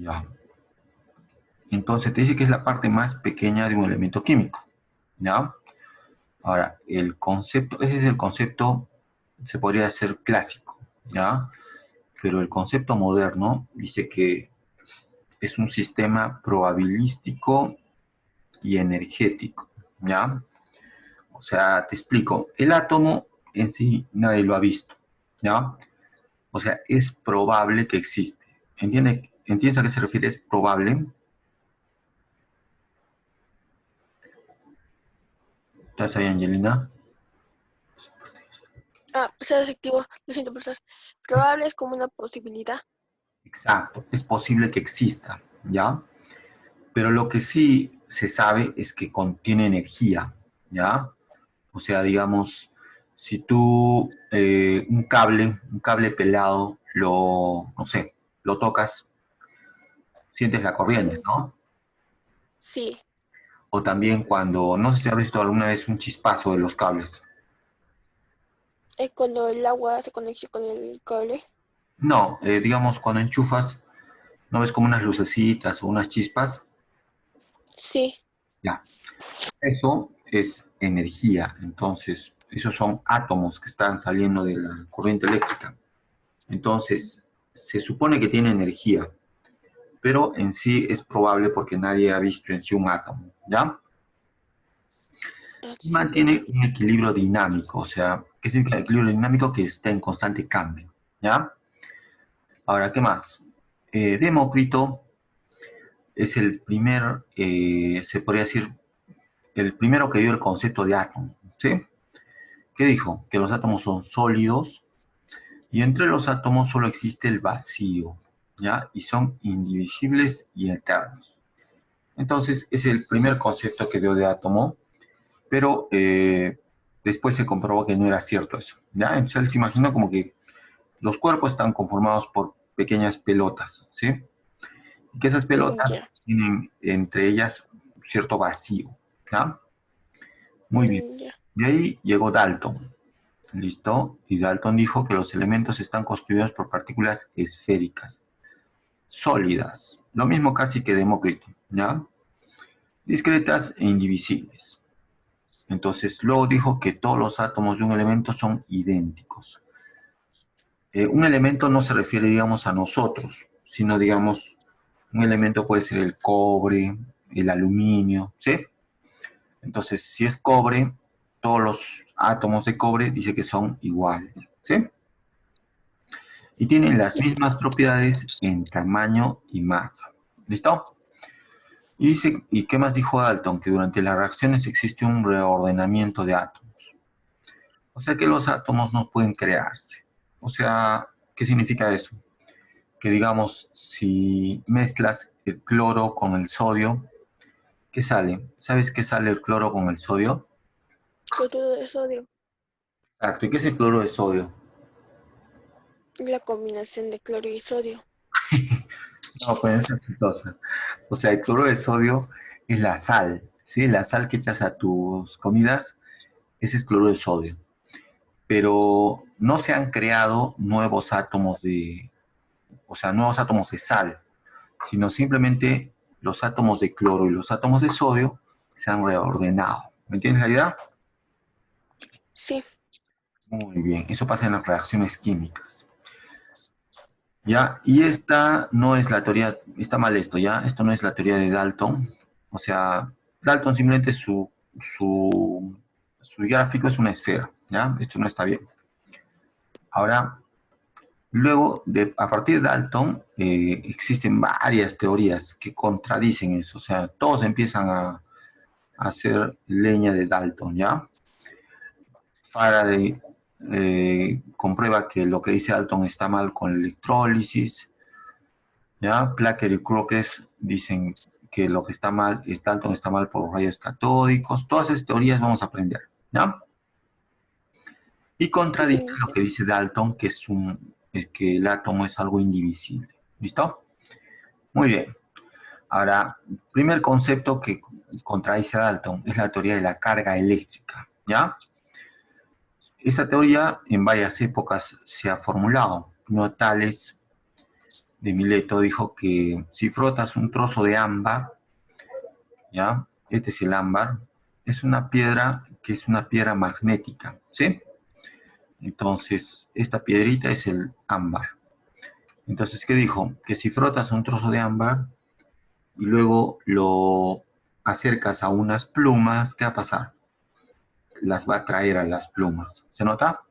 Ya. Entonces te dice que es la parte más pequeña de un elemento químico, ¿ya? Ahora, el concepto, ese es el concepto, se podría decir clásico, ¿ya? Pero el concepto moderno dice que es un sistema probabilístico y energético, ¿ya? O sea, te explico, el átomo en sí nadie lo ha visto, ¿ya? O sea, es probable que existe. ¿Entiendes a qué se refiere? Es probable. ¿Estás ahí, Angelina? Ah, ser efectivo, lo siento, profesor. Probable es como una posibilidad. Exacto, es posible que exista, ¿ya? Pero lo que sí se sabe es que contiene energía, ¿ya? O sea, digamos, si tú un cable pelado, no sé, lo tocas, sientes la corriente, Mm, ¿no? sí, O también cuando, no sé si has visto alguna vez un chispazo de los cables. es cuando el agua se conecta con el cable. No, digamos, cuando enchufas, ¿no ves como unas lucecitas o unas chispas? Sí, Ya, eso es energía. Entonces, esos son átomos que están saliendo de la corriente eléctrica. Entonces, se supone que tiene energía, pero en sí es probable porque nadie ha visto en sí un átomo, ¿ya? Y así, mantiene un equilibrio dinámico, o sea, ¿qué significa equilibrio dinámico? Que está en constante cambio, ¿ya? Ahora, ¿qué más? Demócrito es el primer, se podría decir, el primero que dio el concepto de átomo, ¿sí? ¿Qué dijo? Que los átomos son sólidos y entre los átomos solo existe el vacío, ¿ya? Y son indivisibles y eternos. Entonces, es el primer concepto que dio de átomo, pero después se comprobó que no era cierto eso, ¿ya? Entonces él se imaginó como que los cuerpos están conformados por pequeñas pelotas, ¿sí? Y que esas pelotas ya, tienen entre ellas cierto vacío, ¿ya? Muy bien. ya. De ahí llegó Dalton, ¿listo? Y Dalton dijo que los elementos están construidos por partículas esféricas, sólidas, lo mismo casi que Demócrito, ¿ya? Discretas e indivisibles. Entonces, luego dijo que todos los átomos de un elemento son idénticos. Un elemento no se refiere, digamos, a nosotros, sino, digamos, un elemento puede ser el cobre, el aluminio, ¿sí? Entonces, si es cobre, todos los átomos de cobre dice que son iguales, ¿sí? Y tienen las mismas propiedades en tamaño y masa. ¿Listo? Y dice, ¿y qué más dijo Dalton? Que durante las reacciones existe un reordenamiento de átomos. O sea que los átomos no pueden crearse. O sea, ¿qué significa eso? Que digamos, si mezclas el cloro con el sodio, ¿qué sale? ¿Sabes qué sale el cloro con el sodio? Cloruro de sodio. Exacto. ¿Y qué es el cloro de sodio? La combinación de cloro y sodio. No, pues es aceitosa. O sea, el cloro de sodio es la sal, ¿sí? La sal que echas a tus comidas, ese es cloro de sodio. Pero no se han creado nuevos átomos de, o sea, nuevos átomos de sal, sino simplemente los átomos de cloro y los átomos de sodio se han reordenado. ¿Me entiendes la idea? Sí, Muy bien, eso pasa en las reacciones químicas. ¿Ya? Y esta no es la teoría, está mal esto, ¿ya? Esto no es la teoría de Dalton. O sea, Dalton simplemente su gráfico es una esfera, ¿ya? Esto no está bien. Ahora, luego, a partir de Dalton, existen varias teorías que contradicen eso. O sea, todos empiezan a hacer leña de Dalton, ¿ya? Faraday comprueba que lo que dice Dalton está mal con la electrólisis, ¿ya? Placker y Crookes dicen que lo que está mal, Dalton está mal por los rayos catódicos. Todas esas teorías vamos a aprender, ¿ya? Y contradicen lo ya. que dice Dalton, que que el átomo es algo indivisible. ¿Listo? Muy bien. Ahora, primer concepto que contradice a Dalton es la teoría de la carga eléctrica, ¿ya? Esta teoría en varias épocas se ha formulado, no tales de Mileto dijo que si frotas un trozo de ámbar, ¿ya? Este es el ámbar, es una piedra que es una piedra magnética, ¿sí? Entonces, esta piedrita es el ámbar. Entonces, ¿qué dijo? Que si frotas un trozo de ámbar y luego lo acercas a unas plumas, ¿qué va a pasar? Las va a traer a las plumas. ¿Se nota?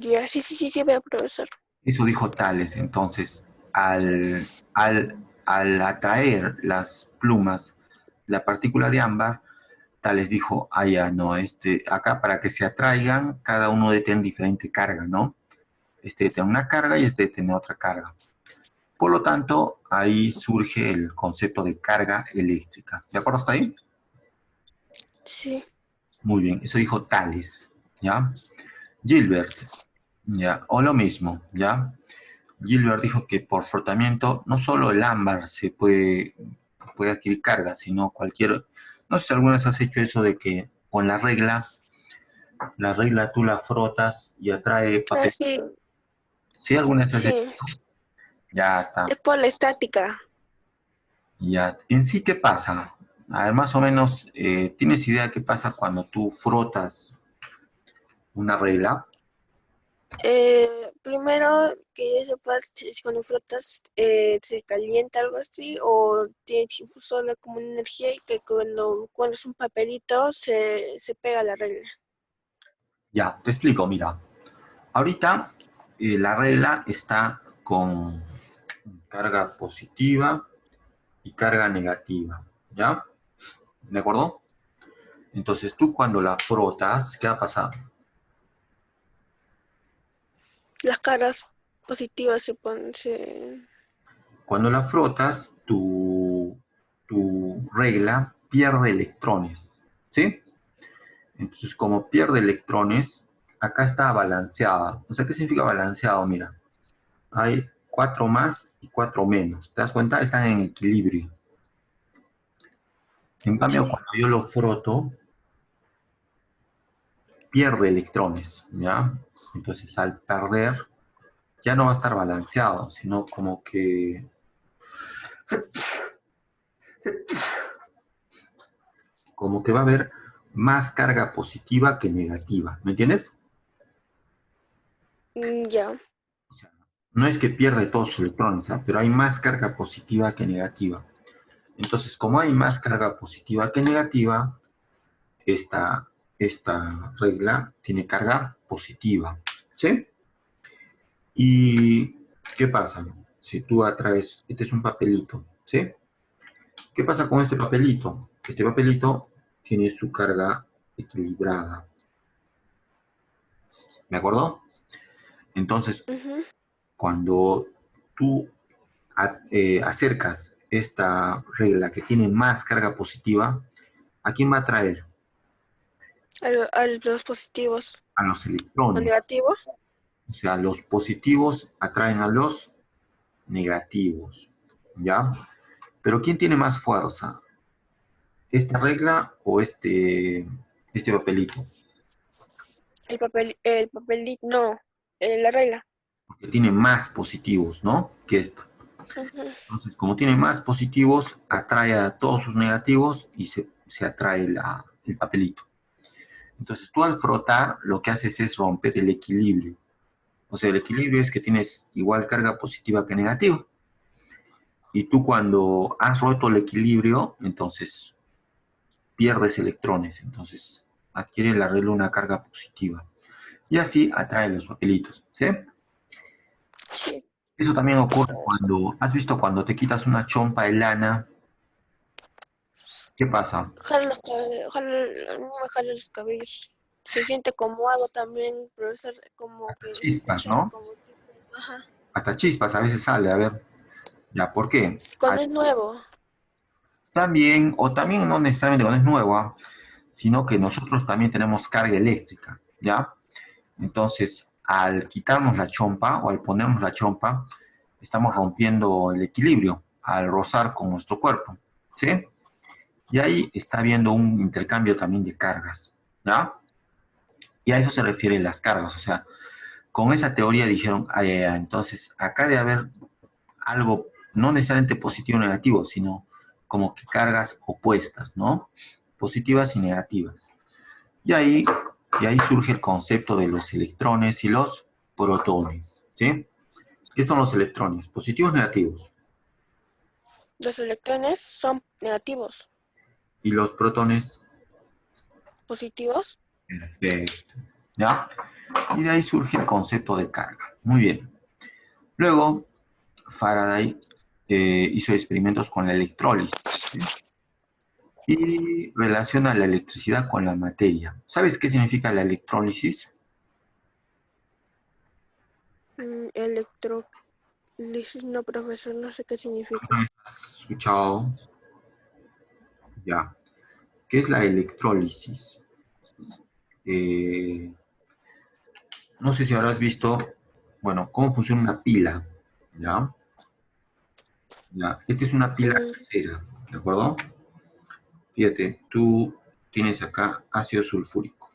Ya, sí, sí, sí, sí, veo, profesor. Eso dijo Tales. Entonces, al atraer las plumas, la partícula de ámbar, Tales dijo, ah, ya, no, acá para que se atraigan, cada uno debe tener diferente carga, ¿no? Este debe tener una carga y este debe tener otra carga. Por lo tanto, ahí surge el concepto de carga eléctrica. ¿De acuerdo hasta ahí? Sí. Muy bien, eso dijo Tales, ¿ya? Gilbert, ¿ya? O lo mismo, ¿ya? Gilbert dijo que por frotamiento no solo el ámbar puede adquirir carga, sino cualquier... No sé si alguna vez has hecho eso de que con la regla tú la frotas y atrae Ah, papel. sí, ¿Sí alguna vez has hecho? sí. Ya está. Es por la estática. Ya. En sí, ¿qué pasa? A ver, más o menos, ¿tienes idea qué pasa cuando tú frotas una regla? Primero que yo sepa si cuando frotas se calienta algo así o tiene solo como una energía y que cuando es un papelito se pega la regla. Ya, te explico, mira. Ahorita la regla está con carga positiva y carga negativa, ¿ya? ¿De acuerdo? Entonces tú cuando la frotas, ¿qué va a pasar? Las caras positivas se ponen, se... Cuando la frotas, tu regla pierde electrones, ¿sí? Entonces como pierde electrones, acá está balanceada. O sea, ¿qué significa balanceado? Mira, hay 4 más y 4 menos. ¿Te das cuenta? Están en equilibrio. En cambio, Sí. cuando yo lo froto, pierde electrones, ¿ya? Entonces, al perder, ya no va a estar balanceado, sino como que va a haber más carga positiva que negativa, ¿me entiendes? Ya. O sea, no es que pierde todos sus electrones, ¿ah? Pero hay más carga positiva que negativa. Entonces, como hay más carga positiva que negativa, esta regla tiene carga positiva, ¿sí? ¿Y qué pasa? Si tú atraes, este es un papelito, ¿sí? ¿Qué pasa con este papelito? Este papelito tiene su carga equilibrada, ¿de acuerdo? Entonces, Ujú. cuando tú acercas esta regla que tiene más carga positiva, ¿a quién va a atraer? A los positivos A los o electrones. negativos. O sea, los positivos atraen a los negativos, ¿ya? Pero ¿quién tiene más fuerza? ¿Esta regla o este papelito? El papelito, no, la regla. Porque tiene más positivos, ¿no? Que esto. Ujú. Entonces, como tiene más positivos, atrae a todos sus negativos y se atrae el papelito. Entonces, tú al frotar, lo que haces es romper el equilibrio. O sea, el equilibrio es que tienes igual carga positiva que negativa. Y tú cuando has roto el equilibrio, entonces pierdes electrones. Entonces, adquiere la regla una carga positiva. Y así atrae los papelitos, ¿sí? Sí. Eso también ocurre cuando, ¿has visto cuando te quitas una chompa de lana? ¿Qué pasa? Jala los cabellos, no me jala los cabellos. Se siente como algo también, profesor, como que Chispas, escucha ¿no? como tipo, ajá. Hasta chispas a veces sale, a ver, ya, ¿por qué? Cuando es nuevo. También, o también no necesariamente cuando es nueva, sino que nosotros también tenemos carga eléctrica, ¿ya? Entonces, al quitarnos la chompa o al ponernos la chompa, estamos rompiendo el equilibrio al rozar con nuestro cuerpo, ¿sí? Y ahí está habiendo un intercambio también de cargas, ¿ya? Y a eso se refieren las cargas, o sea, con esa teoría dijeron, entonces acá debe haber algo no necesariamente positivo o negativo, sino como que cargas opuestas, ¿no? Positivas y negativas. Y ahí, y ahí surge el concepto de los electrones y los protones, ¿sí? ¿Qué son los electrones? ¿Positivos o negativos? Los electrones son negativos. ¿Y los protones? ¿Positivos? Perfecto. ¿Ya? Y de ahí surge el concepto de carga. Muy bien. Luego, Faraday hizo experimentos con la electrólisis, ¿sí? Y relaciona la electricidad con la materia. ¿Sabes qué significa la electrólisis? Electrolisis, no, profesor, no sé qué significa. ¿Has escuchado? Ya. ¿Qué es la electrólisis? Eh, no sé si habrás visto, bueno, cómo funciona una pila, ¿ya? Ya. Esta es una pila Mm, casera, ¿de acuerdo? Fíjate, tú tienes acá ácido sulfúrico,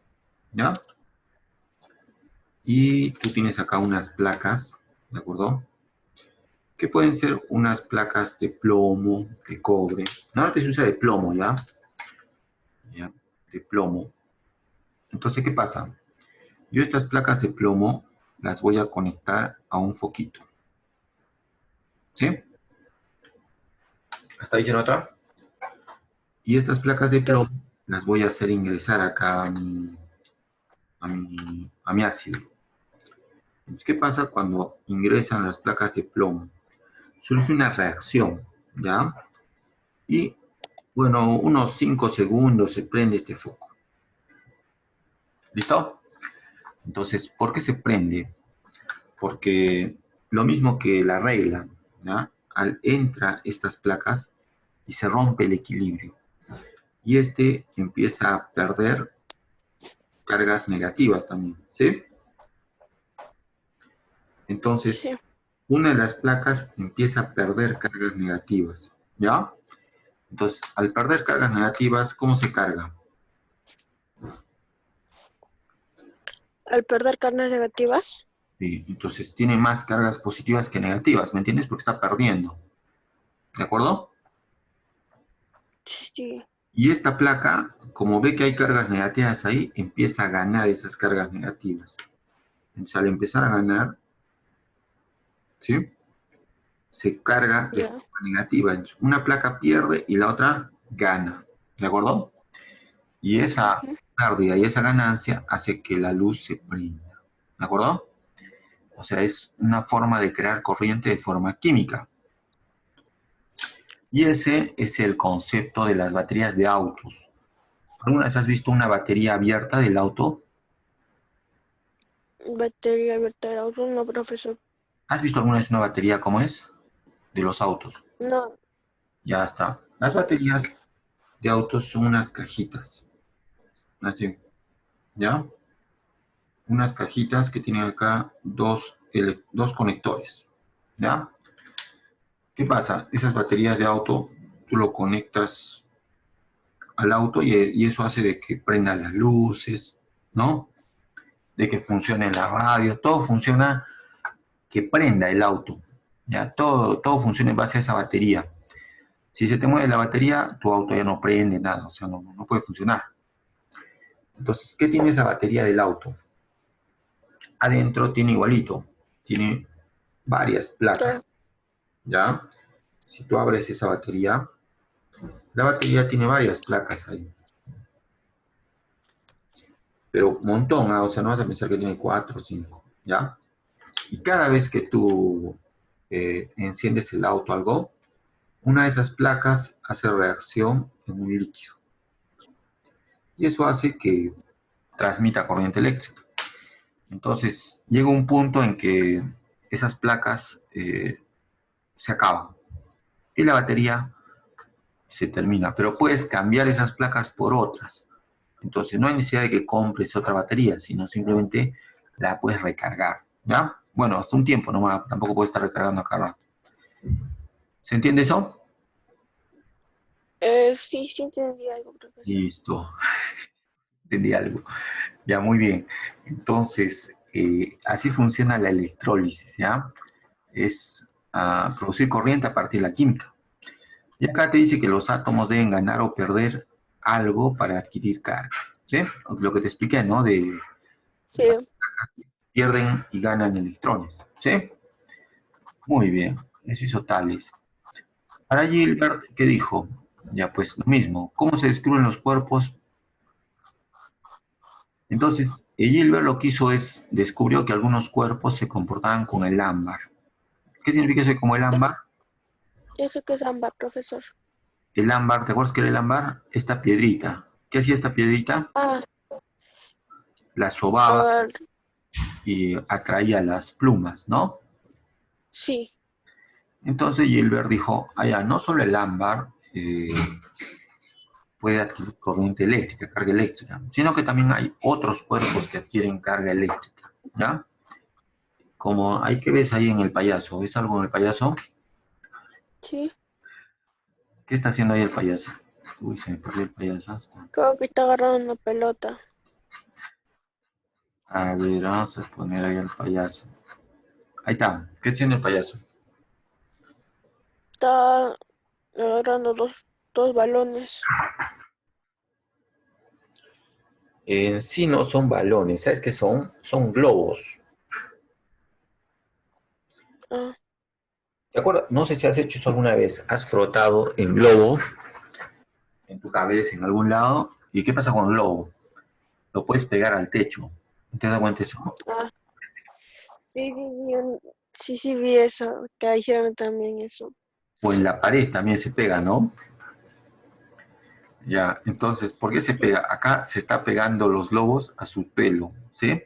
¿ya? Y tú tienes acá unas placas, ¿de acuerdo? Que pueden ser unas placas de plomo, de cobre. Normalmente se usa de plomo, ¿ya? ¿Ya? De plomo. Entonces, ¿qué pasa? Yo estas placas de plomo las voy a conectar a un foquito, ¿sí? ¿Hasta ahí se nota? Y estas placas de ¿Qué? plomo las voy a hacer ingresar acá a mi ácido. Entonces, ¿qué pasa cuando ingresan las placas de plomo? Surge una reacción, ¿ya? Y, bueno, unos 5 segundos se prende este foco. ¿Listo? Entonces, ¿por qué se prende? Porque lo mismo que la regla, ¿ya? Al entra estas placas y se rompe el equilibrio. Y este empieza a perder cargas negativas también, ¿sí? Entonces, Sí. una de las placas empieza a perder cargas negativas, ¿ya? Entonces, al perder cargas negativas, ¿cómo se carga? Al perder cargas negativas. Sí, entonces tiene más cargas positivas que negativas, ¿me entiendes? Porque está perdiendo, ¿de acuerdo? Sí. Y esta placa, como ve que hay cargas negativas ahí, empieza a ganar esas cargas negativas. Entonces, al empezar a ganar, ¿sí? Se carga de Ya. forma negativa. Entonces, una placa pierde y la otra gana, ¿de acuerdo? Y esa Ujú. pérdida y esa ganancia hace que la luz se prenda, ¿de acuerdo? O sea, es una forma de crear corriente de forma química. Y ese es el concepto de las baterías de autos. ¿Alguna vez has visto una batería abierta del auto? Batería abierta del auto, no, profesor. ¿Has visto alguna vez una batería como es? De los autos. No. Ya está. Las baterías de autos son unas cajitas. Así, ¿ya? Unas cajitas que tienen acá dos conectores. ¿Ya? ¿Qué pasa? Esas baterías de auto, tú lo conectas al auto y eso hace de que prendan las luces, ¿no? De que funcione la radio, todo funciona, que prenda el auto, ¿ya? Todo funciona en base a esa batería. Si se te mueve la batería, tu auto ya no prende nada, o sea, no puede funcionar. Entonces, ¿qué tiene esa batería del auto? Adentro tiene igualito, tiene varias placas, ¿Qué? ¿ya? Si tú abres esa batería, la batería tiene varias placas ahí, pero un montón, ¿ah? O sea, no vas a pensar que tiene cuatro o cinco, ¿ya? Y cada vez que tú enciendes el auto o algo, una de esas placas hace reacción en un líquido. Y eso hace que transmita corriente eléctrica. Entonces, llega un punto en que esas placas se acaban y la batería se termina, pero puedes cambiar esas placas por otras. Entonces, no hay necesidad de que compres otra batería, sino simplemente la puedes recargar, ¿ya? Bueno, hasta un tiempo nomás, tampoco puedes estar recargando a cada rato. ¿Se entiende eso? Sí, sí entendí algo, profesor. Listo, entendí algo. Ya, muy bien. Entonces, así funciona la electrólisis, ¿ya? Es producir corriente a partir de la química. Y acá te dice que los átomos deben ganar o perder algo para adquirir carga, ¿sí? Lo que te expliqué, ¿no? De Sí. pierden y ganan electrones, ¿sí? Muy bien, eso hizo Tales. Para Gilbert, ¿qué dijo? Ya, pues lo mismo. ¿Cómo se descubren los cuerpos? Entonces, Gilbert lo que hizo es, descubrió que algunos cuerpos se comportaban con el ámbar. ¿Qué significa eso de como el ámbar? ¿Eso qué es ámbar, profesor? El ámbar, ¿te acuerdas que era el ámbar? Esta piedrita. ¿Qué hacía esta piedrita? Ah, La sobaba ah, y atraía las plumas, ¿no? sí. Entonces Gilbert dijo, allá, no solo el ámbar puede adquirir corriente eléctrica, carga eléctrica, sino que también hay otros cuerpos que adquieren carga eléctrica, ¿ya? Como hay que ves ahí en el payaso, ¿ves algo en el payaso? Sí. ¿Qué está haciendo ahí el payaso? Uy, se me perdió el payaso. Creo que está agarrando una pelota. A ver, vamos a poner ahí el payaso. Ahí está, ¿qué tiene el payaso? Está agarrando dos balones. Sí, no son balones, ¿sabes qué son? Son globos. Ah, ¿De acuerdo? No sé si has hecho eso alguna vez. Has frotado el globo en tu cabeza, en algún lado. ¿Y qué pasa con el globo? Lo puedes pegar al techo. ¿Te das cuenta de eso? ah. Sí, vi eso, que hicieron también eso. O en la pared también se pega, ¿no? Ya, entonces, ¿por qué se Sí. pega? Acá se está pegando los globos a su pelo, ¿sí?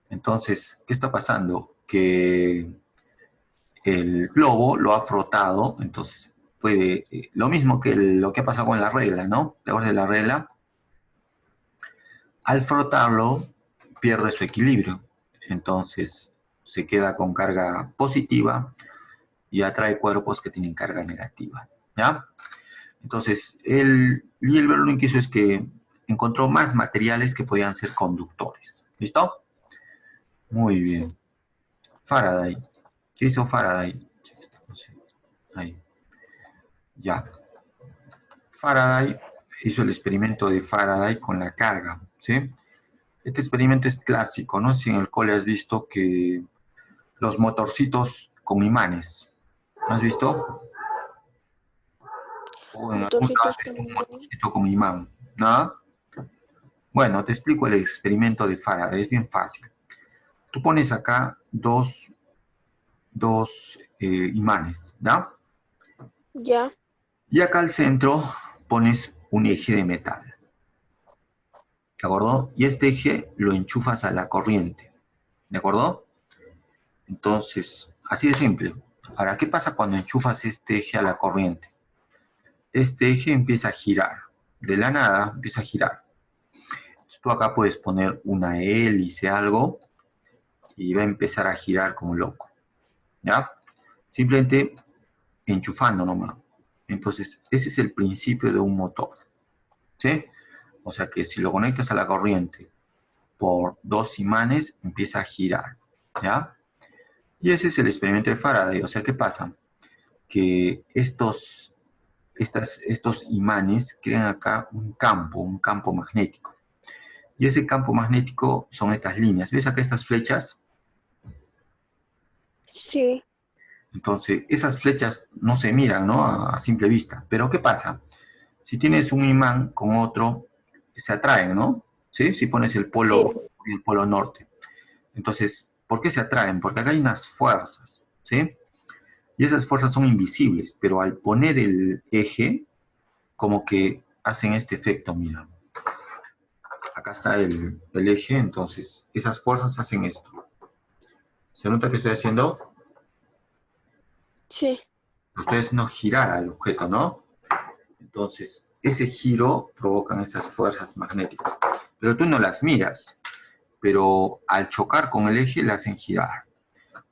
Entonces, ¿qué está pasando? Que el globo lo ha frotado, entonces puede, lo mismo que lo que ha pasado con la regla, ¿no? ¿Te acuerdas de la regla? Al frotarlo, pierde su equilibrio, entonces se queda con carga positiva y atrae cuerpos que tienen carga negativa, ¿ya? Entonces, el Hilbert lo que hizo es que encontró más materiales que podían ser conductores. ¿Listo? Muy bien. Faraday. ¿Qué hizo Faraday? Ahí. Ya. Faraday hizo el experimento de Faraday con la carga, ¿sí? Este experimento es clásico, ¿no? Si en el cole has visto que los motorcitos con imanes, ¿no has visto? O en algún lado Motorcitos has con visto un imán. motorcito con imán, ¿no? Bueno, te explico el experimento de Faraday, es bien fácil. Tú pones acá dos imanes, ¿ya? Ya, Y acá al centro pones un eje de metal, ¿de acuerdo? Y este eje lo enchufas a la corriente, ¿de acuerdo? Entonces, así de simple. Ahora, ¿qué pasa cuando enchufas este eje a la corriente? Este eje empieza a girar, de la nada empieza a girar. Entonces, tú acá puedes poner una hélice, algo, y va a empezar a girar como loco, ¿ya? Simplemente enchufando nomás. Entonces, ese es el principio de un motor, ¿sí? O sea que si lo conectas a la corriente por dos imanes, empieza a girar, ¿ya? Y ese es el experimento de Faraday. O sea, ¿qué pasa? Que estos imanes crean acá un campo magnético. Y ese campo magnético son estas líneas. ¿Ves acá estas flechas? sí, Entonces, esas flechas no se miran, ¿no? A simple vista. Pero ¿qué pasa? Si tienes un imán con otro, se atraen, ¿no? ¿Sí? Si pones el sí, polo y el polo norte. Entonces, ¿por qué se atraen? Porque acá hay unas fuerzas, ¿sí? Y esas fuerzas son invisibles, pero al poner el eje, como que hacen este efecto, mira. Acá está el eje, entonces esas fuerzas hacen esto. ¿Se nota que estoy haciendo? sí, Estoy haciendo girar al objeto, ¿no? Entonces, ese giro provocan esas fuerzas magnéticas. Pero tú no las miras, pero al chocar con el eje la hacen girar.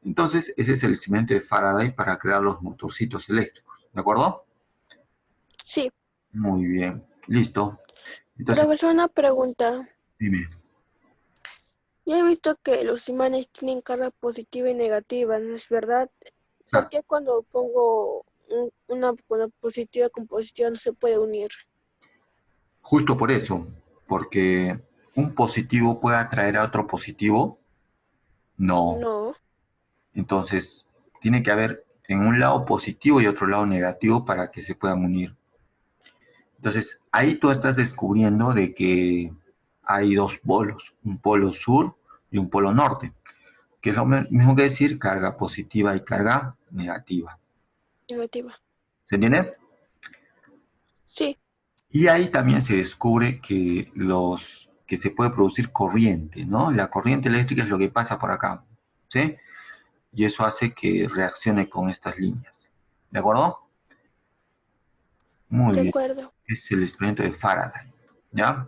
Entonces, ese es el experimento de Faraday para crear los motorcitos eléctricos. ¿De acuerdo? sí. Muy bien. Listo. Entonces, Profesor, una pregunta. dime. Yo he visto que los imanes tienen carga positiva y negativa, ¿no es verdad? ¿Por Exacto. qué cuando pongo una positiva con positiva no se puede unir? Justo por eso, porque un positivo puede atraer a otro positivo, no. No, Entonces, tiene que haber en un lado positivo y otro lado negativo para que se puedan unir. Entonces, ahí tú estás descubriendo de que hay dos polos, un polo sur y un polo norte, que es lo mismo que decir carga positiva y carga negativa. negativa. ¿Se entiende? Sí, Y ahí también se descubre que se puede producir corriente, ¿no? La corriente eléctrica es lo que pasa por acá, ¿sí? Y eso hace que reaccione con estas líneas. ¿De acuerdo? Muy de bien. acuerdo. Es el experimento de Faraday, ¿ya?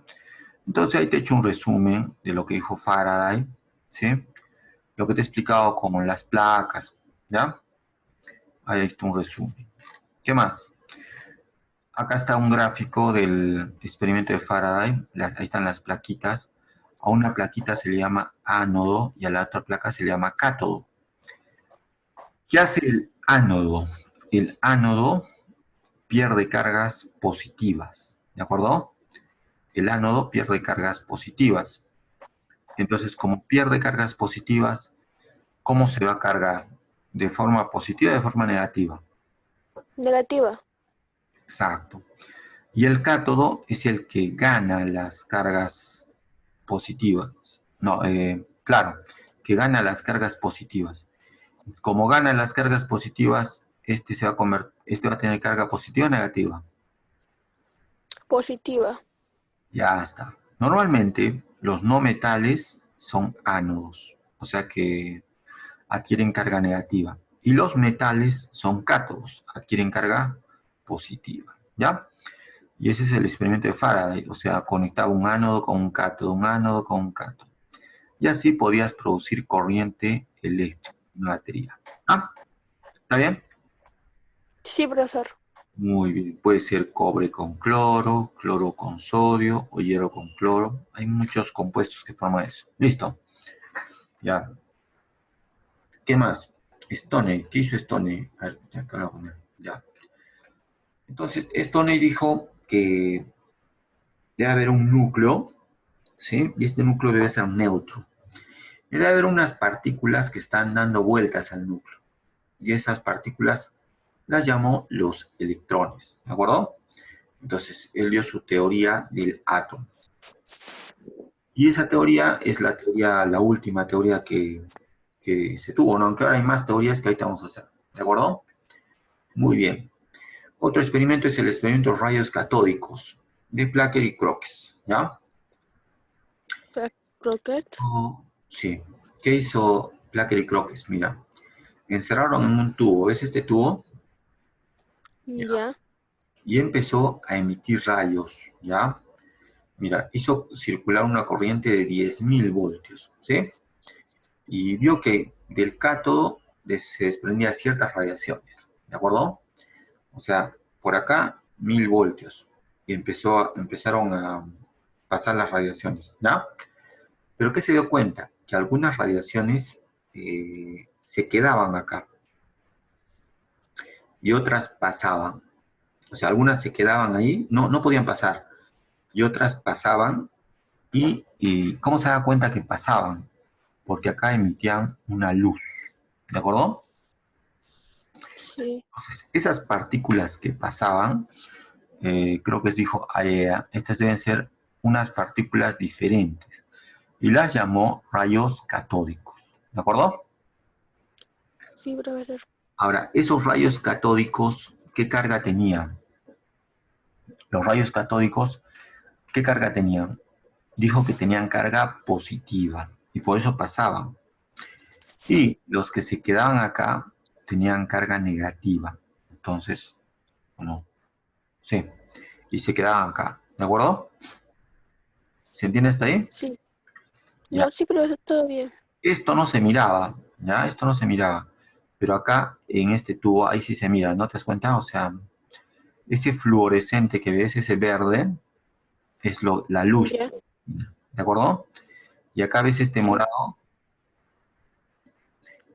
Entonces ahí te he hecho un resumen de lo que dijo Faraday, ¿sí? Lo que te he explicado como las placas, ¿ya? Ahí está un resumen. ¿Qué más? Acá está un gráfico del experimento de Faraday, ahí están las plaquitas. A una plaquita se le llama ánodo y a la otra placa se le llama cátodo. ¿Qué hace el ánodo? El ánodo pierde cargas positivas, ¿de acuerdo? El ánodo pierde cargas positivas. Entonces, como pierde cargas positivas, ¿cómo se va a cargar? ¿De forma positiva o de forma negativa? Negativa. Exacto. Y el cátodo es el que gana las cargas positivas. No, claro, que gana las cargas positivas. Como gana las cargas positivas, este va a tener carga positiva o negativa. Positiva. Ya está. Normalmente los no metales son ánodos, o sea que adquieren carga negativa. Y los metales son cátodos, adquieren carga positiva. ¿Ya? Y ese es el experimento de Faraday, o sea, conectaba un ánodo con un cátodo, un ánodo con un cátodo. Y así podías producir corriente eléctrica, una batería. ¿Ah? ¿Está bien? Sí, profesor. Muy bien. Puede ser cobre con cloro, cloro con sodio o hierro con cloro. Hay muchos compuestos que forman eso. Listo. Ya. ¿Qué más? Stoney. ¿Qué hizo Stoney? A ver, ya, acá lo voy a poner. Ya. Entonces, Stoney dijo que debe haber un núcleo, ¿sí? Y este núcleo debe ser neutro. Y debe haber unas partículas que están dando vueltas al núcleo. Y esas partículas las llamó los electrones, ¿de acuerdo? Entonces, él dio su teoría del átomo. Y esa teoría es la última teoría que se tuvo, ¿no? Aunque ahora hay más teorías que ahorita vamos a hacer, ¿de acuerdo? Muy bien. Otro experimento es el experimento de rayos catódicos de Placker y Crookes, ¿ya? Rocket. Sí. ¿Qué hizo Placker y Crookes? Mira, encerraron en un tubo, ¿ves este tubo? ¿Ya? Ya. Y empezó a emitir rayos, ¿ya? Mira, hizo circular una corriente de 10.000 voltios, ¿sí? Y vio que del cátodo se desprendía ciertas radiaciones, ¿de acuerdo? O sea, por acá 1.000 voltios. Y empezaron a pasar las radiaciones, ¿ya? Pero ¿qué se dio cuenta? Que algunas radiaciones se quedaban acá y otras pasaban. O sea, algunas se quedaban ahí, no podían pasar, y otras pasaban. Y ¿cómo se da cuenta que pasaban? Porque acá emitían una luz, ¿de acuerdo? Sí. Entonces, esas partículas que pasaban, creo que dijo, estas deben ser unas partículas diferentes, y las llamó rayos catódicos, ¿de acuerdo? Sí, profesor. Ahora, esos rayos catódicos, ¿qué carga tenían? Los rayos catódicos, ¿qué carga tenían? Dijo que tenían carga positiva, y por eso pasaban. Y los que se quedaban acá tenían carga negativa. Entonces, bueno, sí, y se quedaban acá, ¿de acuerdo? ¿Se entiende hasta ahí? Sí. Ya. No, sí, profesor, todo bien. Esto no se miraba, ¿ya? Esto no se miraba. Pero acá, en este tubo, ahí sí se mira, ¿no te das cuenta? O sea, ese fluorescente que ves, ese verde, es la luz, Ya. ¿de acuerdo? Y acá ves este Sí. morado.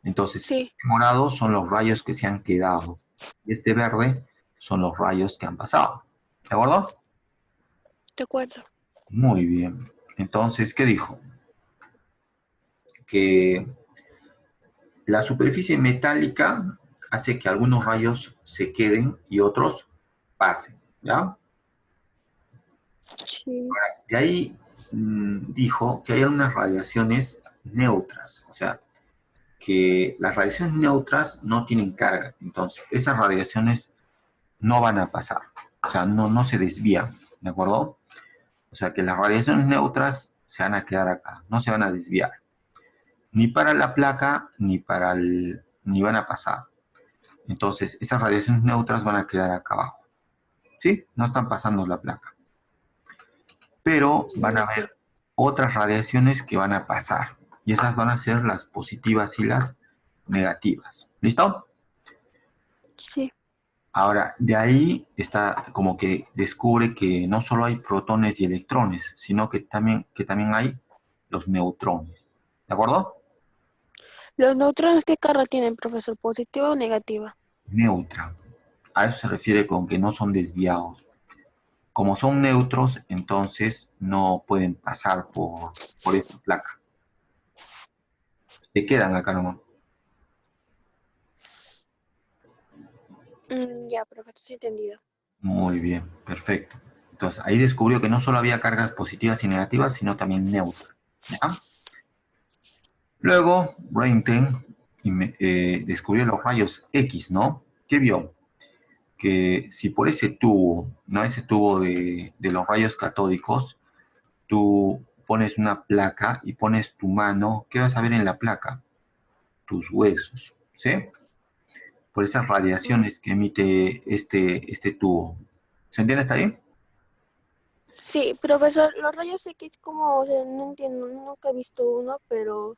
Entonces, Sí, este morado son los rayos que se han quedado. Y este verde son los rayos que han pasado. ¿De acuerdo? de acuerdo. Muy bien. Entonces, ¿qué dijo? Que la superficie metálica hace que algunos rayos se queden y otros pasen. ¿Ya? Sí. De ahí dijo que hay unas radiaciones neutras. O sea, que las radiaciones neutras no tienen carga. Entonces, esas radiaciones no van a pasar. O sea, no se desvían. ¿De acuerdo? O sea, que las radiaciones neutras se van a quedar acá. No se van a desviar. Ni para la placa, ni van a pasar. Entonces, esas radiaciones neutras van a quedar acá abajo. ¿Sí? No están pasando la placa. Pero van a Ya. haber otras radiaciones que van a pasar. Y esas van a ser las positivas y las negativas. ¿Listo? Sí. Ahora, de ahí está como que descubre que no solo hay protones y electrones, sino que también hay los neutrones. ¿De acuerdo? ¿Los neutrones qué carga tienen, profesor? ¿Positiva o negativa? Neutra. A eso se refiere con que no son desviados. Como son neutros, entonces no pueden pasar por esta placa. Se quedan acá nomás. Ya, profesor, sí entendido. Muy bien, perfecto. Entonces ahí descubrió que no solo había cargas positivas y negativas, sino también neutras. ¿Ya? Luego, Röntgen descubrió los rayos X, ¿no? ¿Qué vio? Que si por ese tubo, ¿no? Ese tubo de los rayos catódicos, tú pones una placa y pones tu mano, ¿qué vas a ver en la placa? Tus huesos, ¿sí? Por esas Mm, radiaciones que emite este tubo. ¿Se entiende hasta ahí? Sí, profesor, los rayos X, como, o sea, no entiendo, nunca he visto uno, pero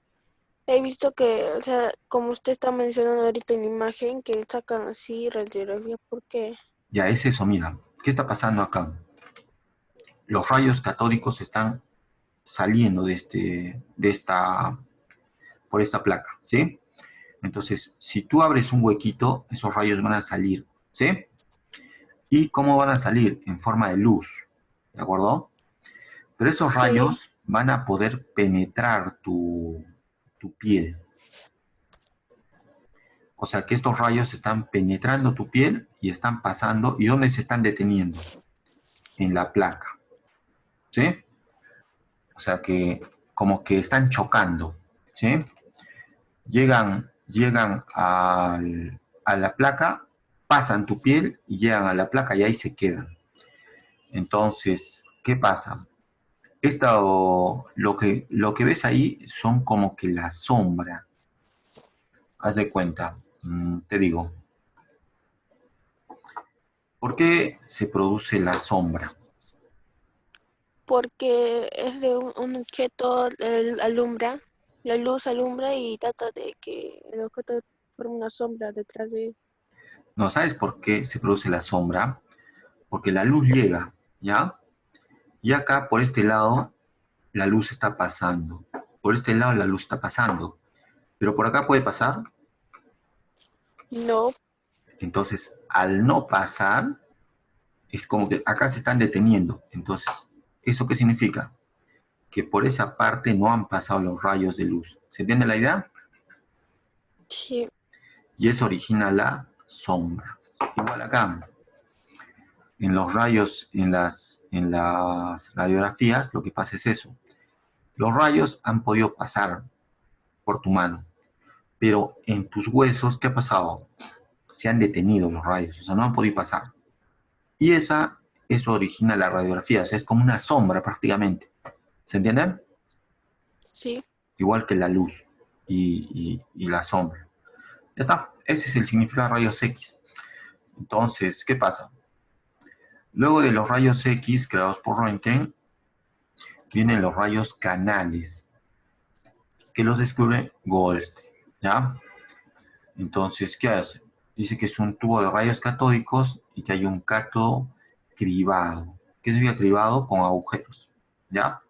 he visto que, o sea, como usted está mencionando ahorita en la imagen, que sacan así radiografía, ¿por qué? Ya es eso, mira. ¿Qué está pasando acá? Los rayos catódicos están saliendo por esta placa, ¿sí? Entonces, si tú abres un huequito, esos rayos van a salir, ¿sí? ¿Y cómo van a salir? En forma de luz, ¿de acuerdo? Pero esos rayos Sí, van a poder penetrar tu piel. O sea que estos rayos están penetrando tu piel y están pasando. ¿Y dónde se están deteniendo? En la placa, ¿sí? O sea que como que están chocando, ¿sí? Llegan a la placa, pasan tu piel y llegan a la placa y ahí se quedan. Entonces, ¿qué pasa? Lo que ves ahí son como que la sombra. Haz de cuenta, te digo, ¿por qué se produce la sombra? porque es de un objeto, alumbra, la luz alumbra y trata de que el objeto forme una sombra detrás de él. ¿No sabes por qué se produce la sombra? Porque la luz llega, ¿ya? Y acá, por este lado, la luz está pasando. Por este lado, la luz está pasando. Pero por acá puede pasar. No, Entonces, al no pasar, es como que acá se están deteniendo. Entonces, ¿eso qué significa? Que por esa parte no han pasado los rayos de luz. ¿Se entiende la idea? sí, Y eso origina la sombra. Igual acá, en los rayos, en las radiografías, lo que pasa es eso. Los rayos han podido pasar por tu mano, pero en tus huesos, ¿qué ha pasado? Se han detenido los rayos, o sea, no han podido pasar. Y eso origina la radiografía, o sea, es como una sombra prácticamente. ¿Se entiende? sí, Igual que la luz y la sombra. Ya está, ese es el significado de rayos X. Entonces, ¿qué pasa? Luego de los rayos X creados por Röntgen, vienen los rayos canales, que los descubre Goldstein, ¿ya? Entonces, ¿qué hace? Dice que es un tubo de rayos catódicos y que hay un cátodo cribado. ¿Qué significa cribado? Con agujeros, ¿ya?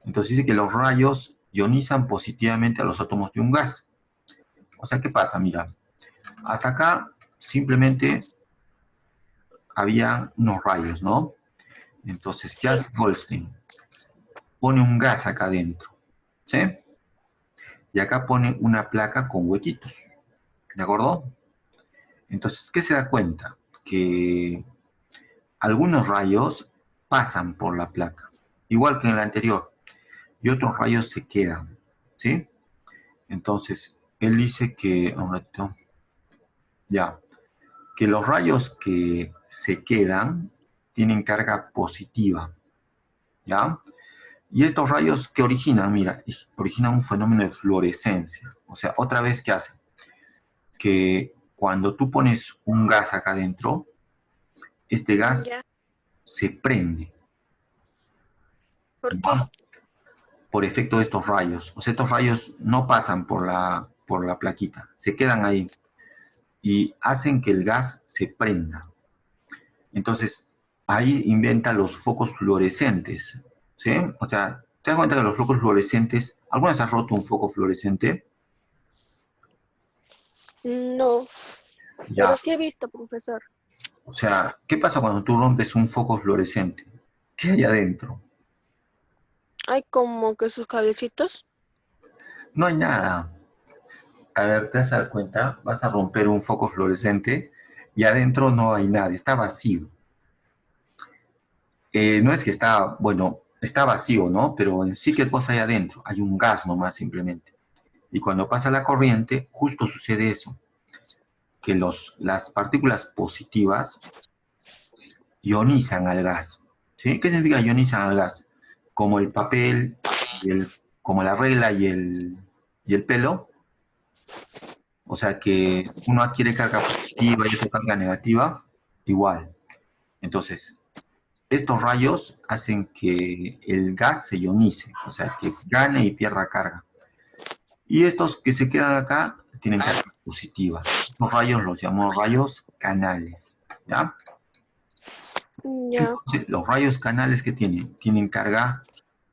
Entonces dice que los rayos ionizan positivamente a los átomos de un gas. O sea, ¿qué pasa? Mira, hasta acá simplemente había unos rayos, ¿no? Entonces, Sí, Joseph Goldstein pone un gas acá adentro, ¿sí? Y acá pone una placa con huequitos, ¿de acuerdo? Entonces, ¿qué se da cuenta? Que algunos rayos pasan por la placa, igual que en el anterior, y otros rayos se quedan, ¿sí? Entonces, él dice que, un ratito, ya, que los rayos que se quedan tienen carga positiva, ¿ya? Y estos rayos que originan, mira, originan un fenómeno de fluorescencia. O sea, otra vez, ¿qué hace? Que cuando tú pones un gas acá adentro, este gas ya. se prende, ¿Por qué? ¿ya? Por efecto de estos rayos. O sea, estos rayos no pasan por la plaquita, se quedan ahí y hacen que el gas se prenda. Entonces, ahí inventa los focos fluorescentes, ¿sí? O sea, te das cuenta que los focos fluorescentes, ¿alguna vez has roto un foco fluorescente? No, pero Ya. sí he visto, profesor. O sea, ¿qué pasa cuando tú rompes un foco fluorescente? ¿Qué hay adentro? Hay como que sus cablecitos. No hay nada. A ver, te vas a dar cuenta, vas a romper un foco fluorescente y adentro no hay nada, está vacío. No es que está, bueno, está vacío, ¿no? Pero en sí, ¿qué cosa hay adentro? Hay un gas nomás simplemente. Y cuando pasa la corriente, justo sucede eso, que las partículas positivas ionizan al gas. ¿Sí? ¿Qué significa ionizan al gas? Como el papel, y como la regla y el pelo, o sea que uno adquiere carga positiva y otra carga negativa, igual. Entonces, estos rayos hacen que el gas se ionice, o sea, que gane y pierda carga. Y estos que se quedan acá tienen carga positiva. Estos rayos los llamamos rayos canales, ¿ya? Ya, Entonces, los rayos canales que tienen carga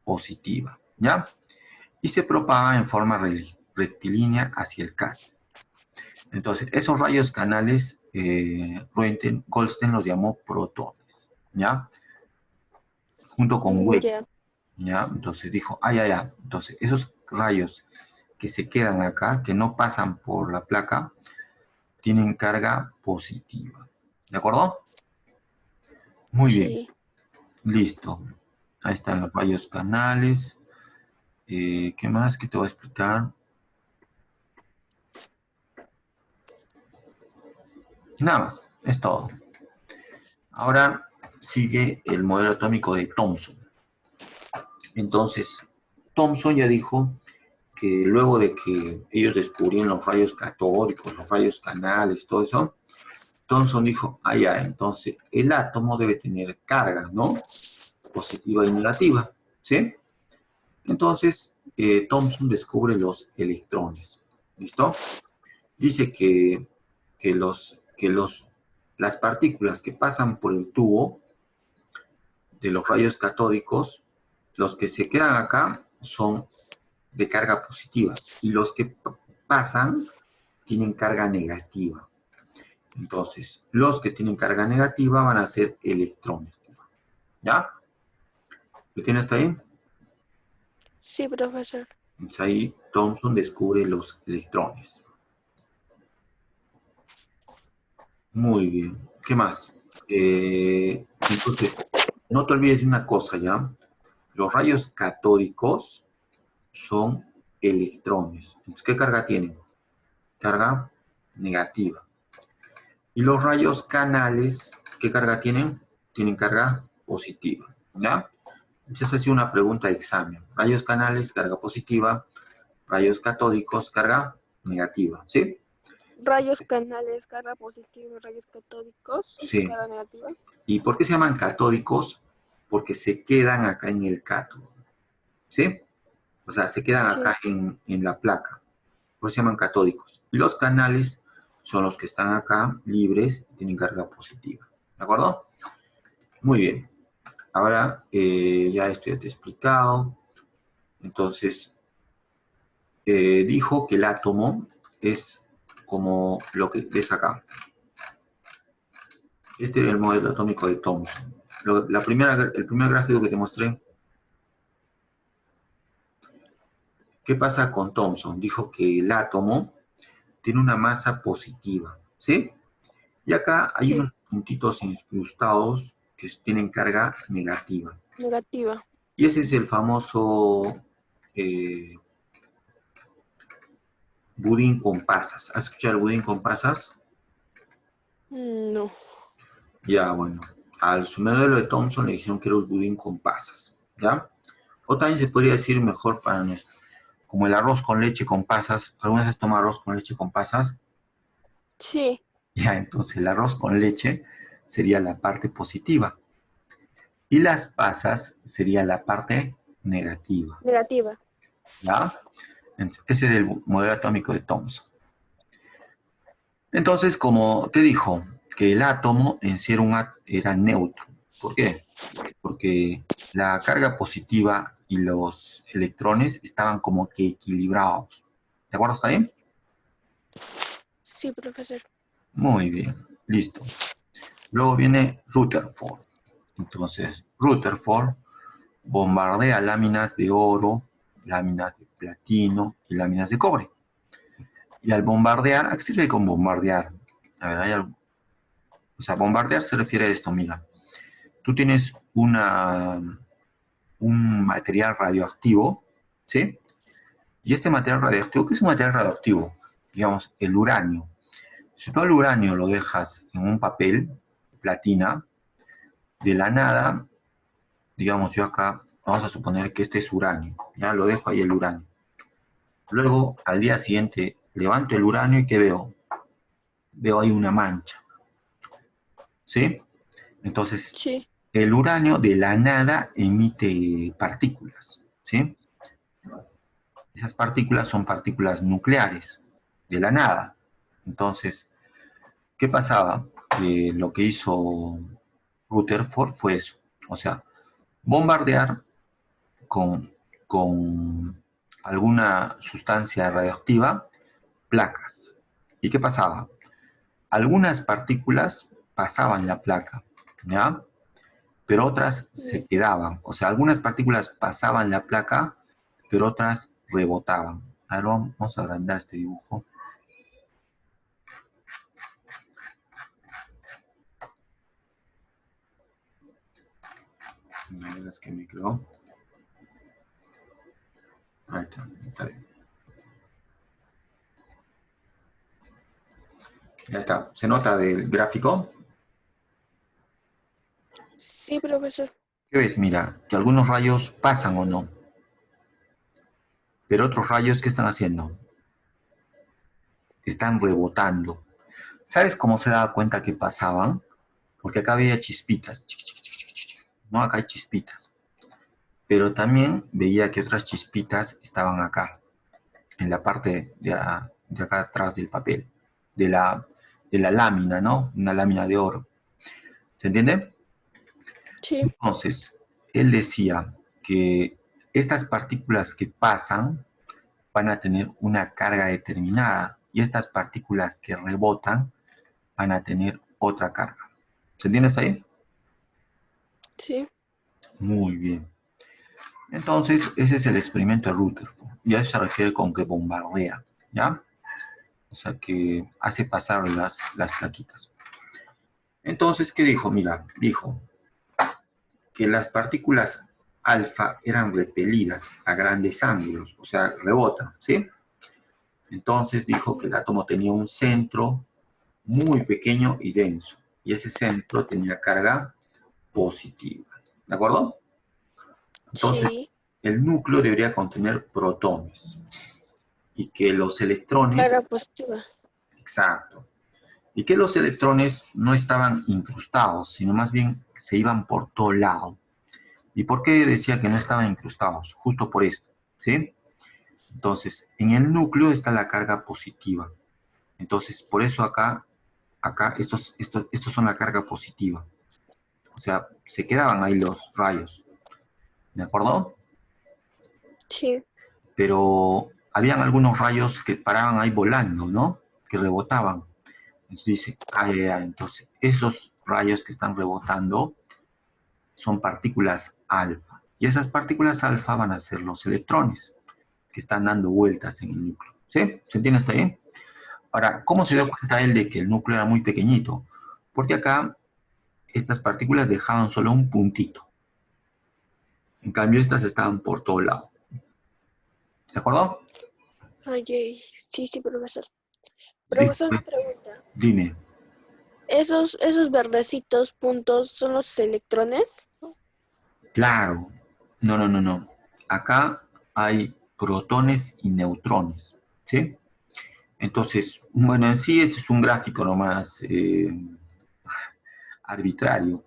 positiva, ¿ya? Y se propagan en forma rectilínea hacia el cátodo. Entonces, esos rayos canales, Goldstein los llamó protones, ¿ya? Junto con Webb, ya. ¿ya? Entonces dijo, ay, ay, ay. Entonces, esos rayos que se quedan acá, que no pasan por la placa, tienen carga positiva. ¿De acuerdo? Muy bien, Sí. listo. Ahí están los rayos canales. ¿Qué más que te voy a explicar? Nada más, es todo. Ahora sigue el modelo atómico de Thomson. Entonces, Thomson ya dijo que luego de que ellos descubrieron los rayos catódicos, los rayos canales, todo eso, Thomson dijo, ah, ya, entonces el átomo debe tener cargas, ¿no? Positiva y negativa, ¿sí? Entonces, Thomson descubre los electrones, ¿listo? Dice las partículas que pasan por el tubo de los rayos catódicos, los que se quedan acá son de carga positiva y los que pasan tienen carga negativa. Entonces, los que tienen carga negativa van a ser electrones. ¿Ya? ¿Lo tienes hasta ahí? Sí, profesor. Entonces ahí Thomson descubre los electrones. Muy bien. ¿Qué más? Entonces, no te olvides de una cosa, ¿ya? Los rayos catódicos son electrones. Entonces, ¿qué carga tienen? Carga negativa. Y los rayos canales, ¿qué carga tienen? Tienen carga positiva, ¿ya? Entonces, ha sido una pregunta de examen. Rayos canales, carga positiva. Rayos catódicos, carga negativa, ¿sí? Rayos canales, carga positiva, rayos catódicos, Sí. carga negativa. ¿Y por qué se llaman catódicos? Porque se quedan acá en el cátodo, ¿sí? O sea, se quedan Sí. acá en la placa. Por eso se llaman catódicos. Y los canales son los que están acá libres, tienen carga positiva. ¿De acuerdo? Muy bien. Ahora ya esto ya te he explicado. Entonces, dijo que el átomo es como lo que ves acá. Este es el modelo atómico de Thomson. El primer gráfico que te mostré. ¿Qué pasa con Thomson? Dijo que el átomo tiene una masa positiva, ¿sí? Y acá hay Sí, unos puntitos incrustados que tienen carga negativa. negativa. Y ese es el famoso budín con pasas. ¿Has escuchado el budín con pasas? No. Ya, bueno. Al su modelo de Thomson le dijeron que era el budín con pasas, ¿ya? O también se podría decir mejor para nosotros, como el arroz con leche con pasas. ¿Alguna vez has tomado arroz con leche con pasas? Sí, Ya, entonces el arroz con leche sería la parte positiva y las pasas sería la parte negativa, negativa. ¿ya? Entonces, ese es el modelo atómico de Thomson. Entonces, como te dijo, que el átomo en sí era neutro. ¿Por qué? Porque la carga positiva y los electrones estaban como que equilibrados. ¿De acuerdo? ¿Está bien? Sí, profesor. Muy bien, listo. Luego viene Rutherford. Entonces, Rutherford bombardea láminas de oro, láminas de platino y láminas de cobre. Y al bombardear, ¿a qué sirve con bombardear? A ver, o sea, bombardear se refiere a esto, mira. Tú tienes un material radioactivo, ¿sí? Y este material radioactivo, ¿qué es un material radioactivo? Digamos, el uranio. Si tú el uranio lo dejas en un papel, platina, de la nada, digamos yo acá, vamos a suponer que este es uranio, ya lo dejo ahí el uranio. Luego, al día siguiente, levanto el uranio y ¿qué veo? Veo ahí una mancha, ¿sí? Entonces, Sí, el uranio de la nada emite partículas, ¿sí? Esas partículas son partículas nucleares, de la nada. Entonces, ¿qué pasaba? Lo que hizo Rutherford fue eso, o sea, bombardear con alguna sustancia radioactiva placas. ¿Y qué pasaba? Algunas partículas pasaban la placa, ¿ya? Pero otras se sí. quedaban. O sea, algunas partículas pasaban la placa, pero otras rebotaban. A ver, vamos a agrandar este dibujo. A ver, es que me creo. Ahí está bien. Ya está. ¿Se nota del gráfico? Sí, profesor. ¿Qué ves? Mira, que algunos rayos pasan o no. Pero otros rayos, ¿qué están haciendo? Están rebotando. ¿Sabes cómo se daba cuenta que pasaban? Porque acá había chispitas. No, acá hay chispitas. Pero también veía que otras chispitas estaban acá, en la parte de acá atrás del papel, de la, de la lámina, ¿no? Una lámina de oro. ¿Se entiende? Sí, Entonces, él decía que estas partículas que pasan van a tener una carga determinada y estas partículas que rebotan van a tener otra carga. ¿Se entiende hasta ahí? sí. Muy bien. Entonces, ese es el experimento de Rutherford. Y a eso se refiere con que bombardea, ¿ya? O sea, que hace pasar las plaquitas. Entonces, ¿qué dijo? Mira, dijo que las partículas alfa eran repelidas a grandes ángulos, o sea, rebotan, ¿sí? Entonces dijo que el átomo tenía un centro muy pequeño y denso, y ese centro tenía carga positiva, ¿de acuerdo? Entonces, Sí. el núcleo debería contener protones, y que los electrones, Cara positiva. exacto, y que los electrones no estaban incrustados, sino más bien se iban por todo lado. ¿Y por qué decía que no estaban incrustados? Justo por esto, ¿sí? Entonces, en el núcleo está la carga positiva. Entonces, por eso acá estos son la carga positiva. O sea, se quedaban ahí los rayos, ¿de acuerdo? Sí. pero habían algunos rayos que paraban ahí volando, ¿no? Que rebotaban. Entonces dice, entonces esos rayos que están rebotando son partículas alfa. Y esas partículas alfa van a ser los electrones que están dando vueltas en el núcleo. ¿Sí? ¿Se entiende hasta ahí? Ahora, ¿cómo se dio Sí. cuenta él de que el núcleo era muy pequeñito? Porque acá estas partículas dejaban solo un puntito. En cambio, estas estaban por todo lado. ¿De acuerdo? Oye, sí, sí, profesor. Sí. Profesor, una pregunta. Dime. ¿Esos verdecitos puntos son los electrones? Claro. No, no, no, no. Acá hay protones y neutrones. ¿Sí? Entonces, bueno, en sí este es un gráfico nomás arbitrario.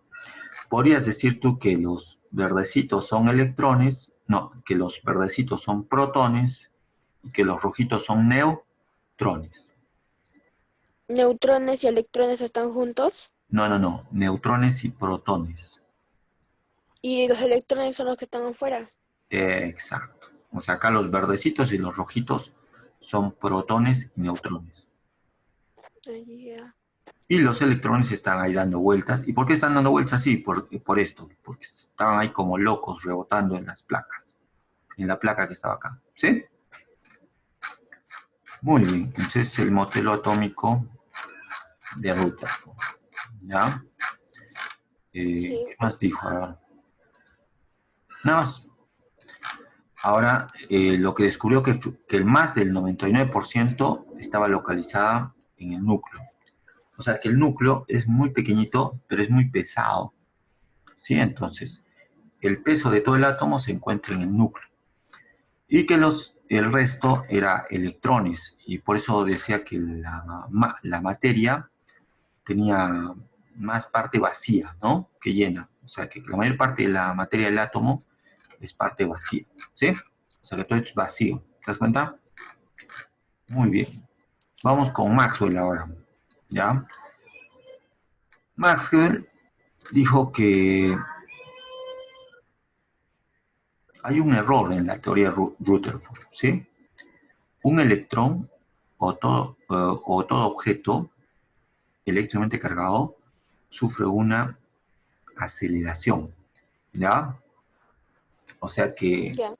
Podrías decir tú que los verdecitos son electrones, no, que los verdecitos son protones y que los rojitos son neutrones. ¿Neutrones y electrones están juntos? No, no, no, neutrones y protones. ¿Y los electrones son los que están afuera? Exacto. O sea, acá los verdecitos y los rojitos son protones y neutrones. Ay, ya. Y los electrones están ahí dando vueltas. ¿Y por qué están dando vueltas? Sí, por esto, porque estaban ahí como locos rebotando en las placas, en la placa que estaba acá. ¿Sí? Muy bien, entonces el modelo atómico de Rutherford. ¿Ya? ¿Qué Sí. más dijo? Ahora, nada más. Ahora, lo que descubrió que el más del 99% estaba localizada en el núcleo. O sea, que el núcleo es muy pequeñito, pero es muy pesado. ¿Sí? Entonces, el peso de todo el átomo se encuentra en el núcleo. Y que el resto era electrones. Y por eso decía que la materia tenía más parte vacía, ¿no? Que llena. O sea, que la mayor parte de la materia del átomo es parte vacía, ¿sí? O sea, que todo es vacío. ¿Te das cuenta? Muy bien. Vamos con Maxwell ahora, ¿ya? Maxwell dijo que hay un error en la teoría de Rutherford, ¿sí? Un electrón o todo objeto eléctricamente cargado sufre una aceleración, ¿ya? O sea que Ya.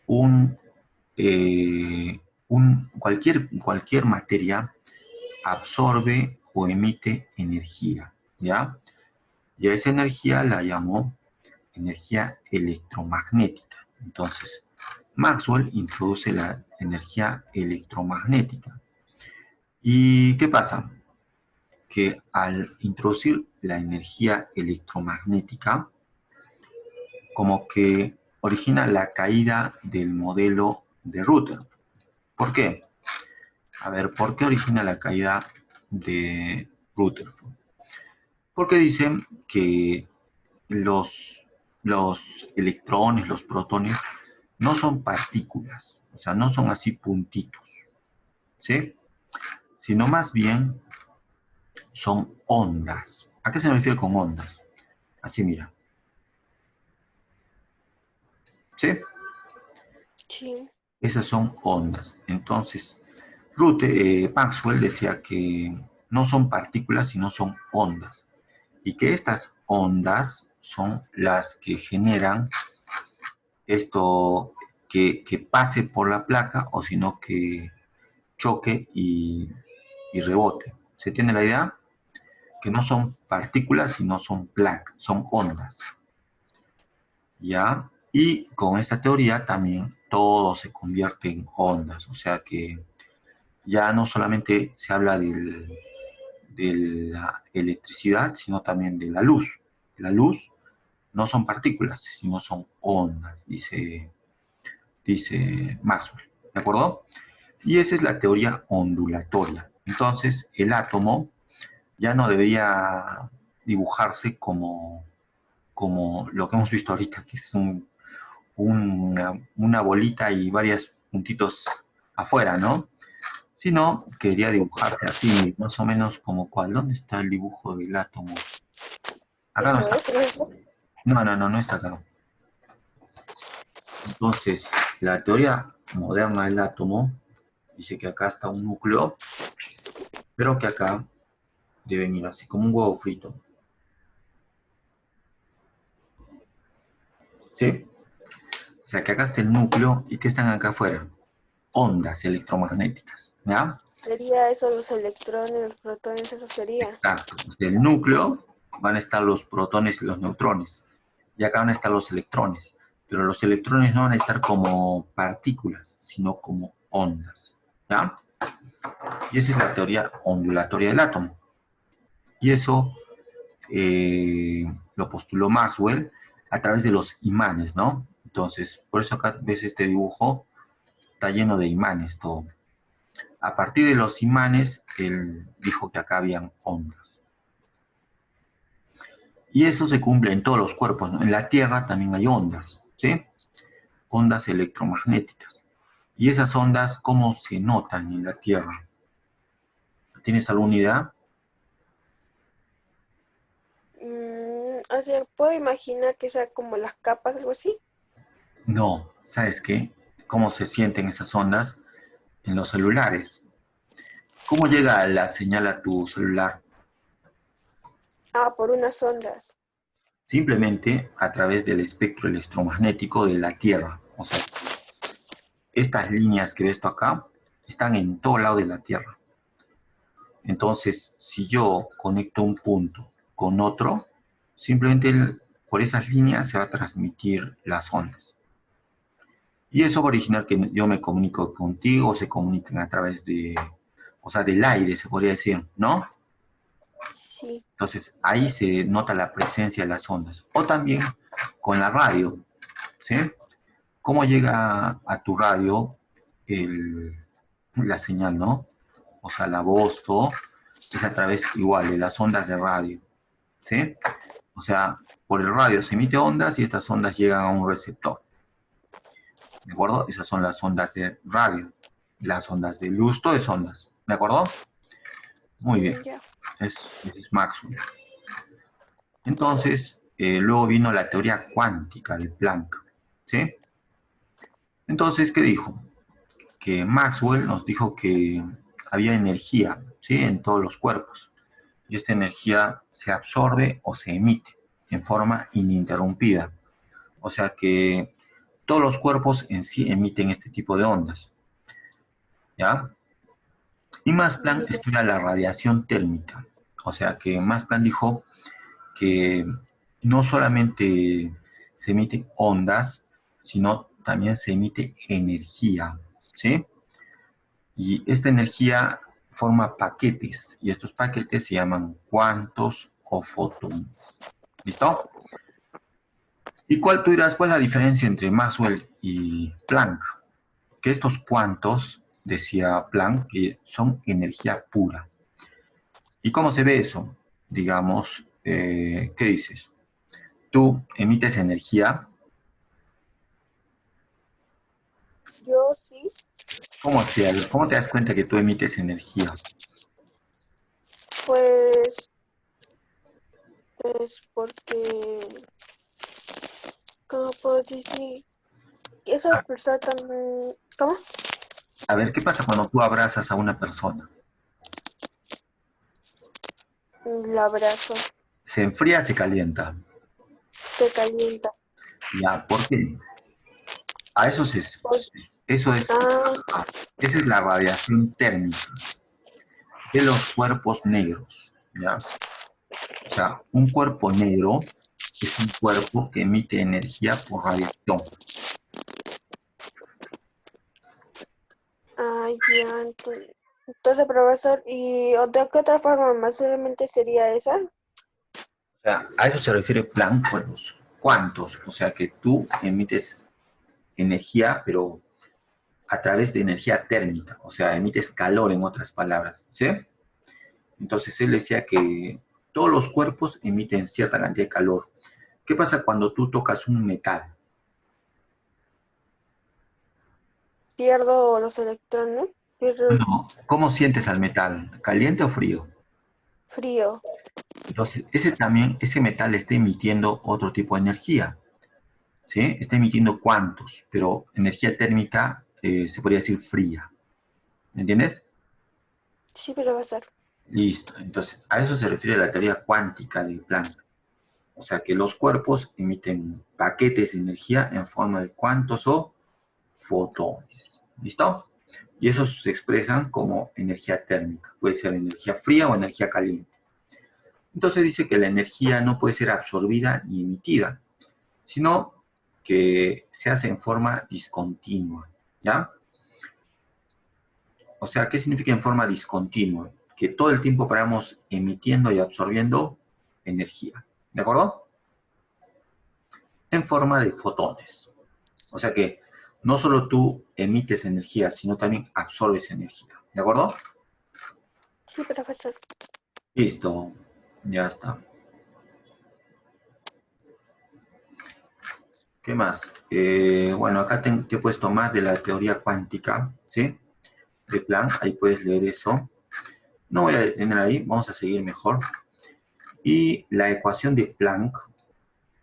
un, cualquier materia absorbe o emite energía, ¿ya? Y a esa energía la llamó energía electromagnética. Entonces, Maxwell introduce la energía electromagnética. ¿Y qué pasa? Que al introducir la energía electromagnética, como que origina la caída del modelo de Rutherford. ¿Por qué? A ver, ¿por qué origina la caída de Rutherford? Porque dicen que los, los electrones, los protones, no son partículas, o sea, no son así puntitos, ¿sí? Sino más bien son ondas. ¿A qué se me refiere con ondas? Así mira, ¿sí? Sí. Esas son ondas. Entonces, Maxwell decía que no son partículas, sino son ondas. Y que estas ondas son las que generan esto que pase por la placa o sino que choque y rebote. ¿Se tiene la idea? Que no son partículas, sino son placas, son ondas. ¿Ya? Y con esta teoría también todo se convierte en ondas. O sea que ya no solamente se habla de la electricidad, sino también de la luz. La luz no son partículas, sino son ondas, dice Maxwell. ¿De acuerdo? Y esa es la teoría ondulatoria. Entonces, el átomo ya no debería dibujarse como lo que hemos visto ahorita, que es una bolita y varios puntitos afuera, ¿no? Sino quería dibujarse así, más o menos como cuál. ¿Dónde está el dibujo del átomo? Acá no Eso está. es, profesor. No, no, no, no está acá. Entonces, la teoría moderna del átomo dice que acá está un núcleo, pero que acá deben ir así como un huevo frito. ¿Sí? O sea que acá está el núcleo y ¿qué están acá afuera? Ondas electromagnéticas. ¿Ya? Sería eso, los electrones, los protones, eso sería. Exacto. Del núcleo van a estar los protones y los neutrones. Y acá van a estar los electrones. Pero los electrones no van a estar como partículas, sino como ondas. ¿Ya? Y esa es la teoría ondulatoria del átomo. Y eso lo postuló Maxwell a través de los imanes, ¿no? Entonces, por eso acá ves este dibujo, está lleno de imanes todo. A partir de los imanes, él dijo que acá habían ondas. Y eso se cumple en todos los cuerpos, ¿no? En la Tierra también hay ondas, ¿sí? Ondas electromagnéticas. Y esas ondas, ¿cómo se notan en la Tierra? ¿Tienes alguna idea? O sea, puedo imaginar que sea como las capas, algo así. No, ¿sabes qué? ¿Cómo se sienten esas ondas en los celulares? ¿Cómo llega la señal a tu celular? Ah, por unas ondas. Simplemente a través del espectro electromagnético de la Tierra. O sea, estas líneas que ves tú acá están en todo lado de la Tierra. Entonces, si yo conecto un punto con otro, simplemente por esas líneas se va a transmitir las ondas. Y eso va a originar que yo me comunico contigo, se comuniquen a través de, o sea, del aire, se podría decir, ¿no? Sí. Entonces, ahí se nota la presencia de las ondas. O también con la radio, ¿sí? ¿Cómo llega a tu radio la señal, no? O sea, la voz, todo, es a través igual de las ondas de radio, ¿sí? O sea, por el radio se emite ondas y estas ondas llegan a un receptor, ¿de acuerdo? Esas son las ondas de radio. Las ondas de luz, todo es ondas, ¿de acuerdo? Muy bien, Ya. es Maxwell. Entonces, luego vino la teoría cuántica de Planck, ¿sí? Entonces, ¿qué dijo? Que Maxwell nos dijo que había energía, ¿sí? En todos los cuerpos. Y esta energía se absorbe o se emite en forma ininterrumpida. O sea que todos los cuerpos en sí emiten este tipo de ondas, ¿ya? Y Max Planck Ya. estudia la radiación térmica. O sea que Max Planck dijo que no solamente se emiten ondas, sino también se emite energía, ¿sí? Y esta energía forma paquetes, y estos paquetes se llaman cuantos o fotones. ¿Listo? ¿Y cuál tú dirás, cuál es la diferencia entre Maxwell y Planck? Que estos cuantos, decía Planck, que son energía pura. ¿Y cómo se ve eso? Digamos, ¿qué dices? Tú emites energía. Yo sí, ¿Cómo te das cuenta que tú emites energía? pues, pues porque, ¿cómo puedo decir? Esa A, persona también, ¿cómo? a ver, ¿qué pasa cuando tú abrazas a una persona? La abrazo, ¿Se enfría, se calienta? se calienta. Ya, ¿por qué? A eso Pues, eso es, ah, esa es la radiación térmica de los cuerpos negros, ¿ya? O sea, un cuerpo negro es un cuerpo que emite energía por radiación. ya, entonces, profesor, ¿y de qué otra forma más solamente sería esa? O sea, a eso se refiere Planck con los cuantos. O sea, que tú emites energía, pero a través de energía térmica. O sea, emites calor en otras palabras, ¿sí? Entonces él decía que todos los cuerpos emiten cierta cantidad de calor. ¿Qué pasa cuando tú tocas un metal? Pierdo los electrones, pierdo No. ¿Cómo sientes al metal? ¿Caliente o frío? frío. Entonces, ese metal está emitiendo otro tipo de energía. ¿sí? Está emitiendo cuantos, pero energía térmica se podría decir fría. ¿Me entiendes? Sí, profesor. Listo. Entonces, a eso se refiere la teoría cuántica de Planck. O sea, que los cuerpos emiten paquetes de energía en forma de cuantos o fotones. ¿Listo? Y esos se expresan como energía térmica. Puede ser energía fría o energía caliente. Entonces dice que la energía no puede ser absorbida ni emitida, sino que se hace en forma discontinua. ¿Ya? O sea, ¿qué significa en forma discontinua? Que todo el tiempo paramos emitiendo y absorbiendo energía. ¿De acuerdo? En forma de fotones. O sea que no solo tú emites energía, sino también absorbes energía. ¿De acuerdo? Sí, profesor. Listo. Ya está. ¿Qué más? Bueno, acá te he puesto más de la teoría cuántica, ¿sí? De Planck, ahí puedes leer eso. No voy a detener ahí, vamos a seguir mejor. Y la ecuación de Planck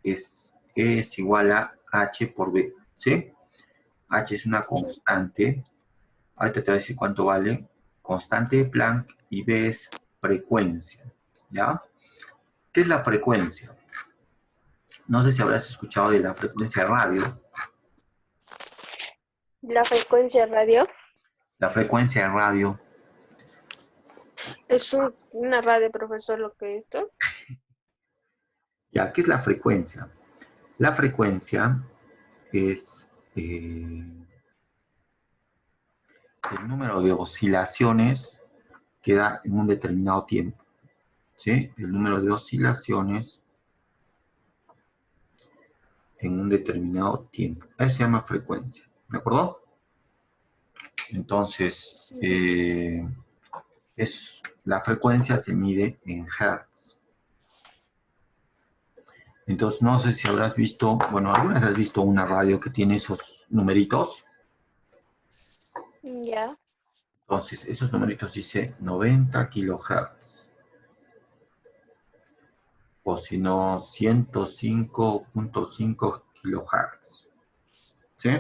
es E es igual a H por B, ¿sí? H es una Sí. constante. Ahorita te voy a decir cuánto vale. Constante de Planck y B es frecuencia, ¿ya? ¿Qué es la frecuencia? No sé si habrás escuchado de la frecuencia radio. La frecuencia radio La frecuencia de radio, es una radio, profesor, lo que es esto. ¿ya? ¿Qué es la frecuencia? La frecuencia es el número de oscilaciones que da en un determinado tiempo, ¿sí? El número de oscilaciones en un determinado tiempo. Eso se llama frecuencia, ¿de acuerdo? Entonces, Sí. la frecuencia se mide en hertz. Entonces, no sé si habrás visto, bueno, algunas has visto una radio que tiene esos numeritos. Ya. Entonces, esos numeritos dice 90 kilohertz. O si no, 105.5 kilohertz. ¿Sí?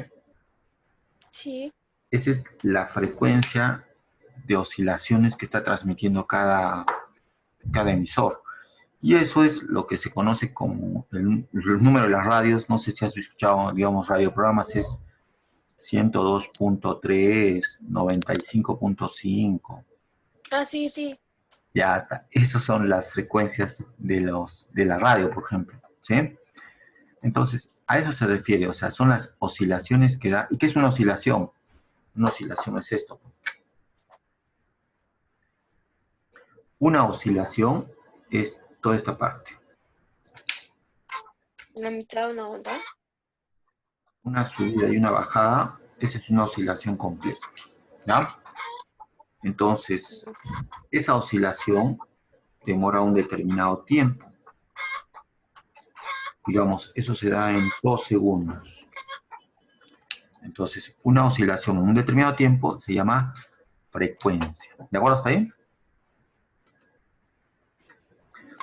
Sí. Esa es la frecuencia de oscilaciones que está transmitiendo cada emisor. Y eso es lo que se conoce como el número de las radios. No sé si has escuchado, digamos, radioprogramas, es 102.3, 95.5. Ah, sí, sí. Ya está. Esas son las frecuencias de la radio, por ejemplo. ¿Sí? Entonces, a eso se refiere. O sea, son las oscilaciones que da. ¿Y qué es una oscilación? Una oscilación es esto. Una oscilación es toda esta parte. La mitad de una onda. Una subida y una bajada, esa es una oscilación completa. ¿Ya? Entonces, esa oscilación demora un determinado tiempo. Digamos, eso se da en 2 segundos. Entonces, una oscilación en un determinado tiempo se llama frecuencia. ¿De acuerdo hasta ahí?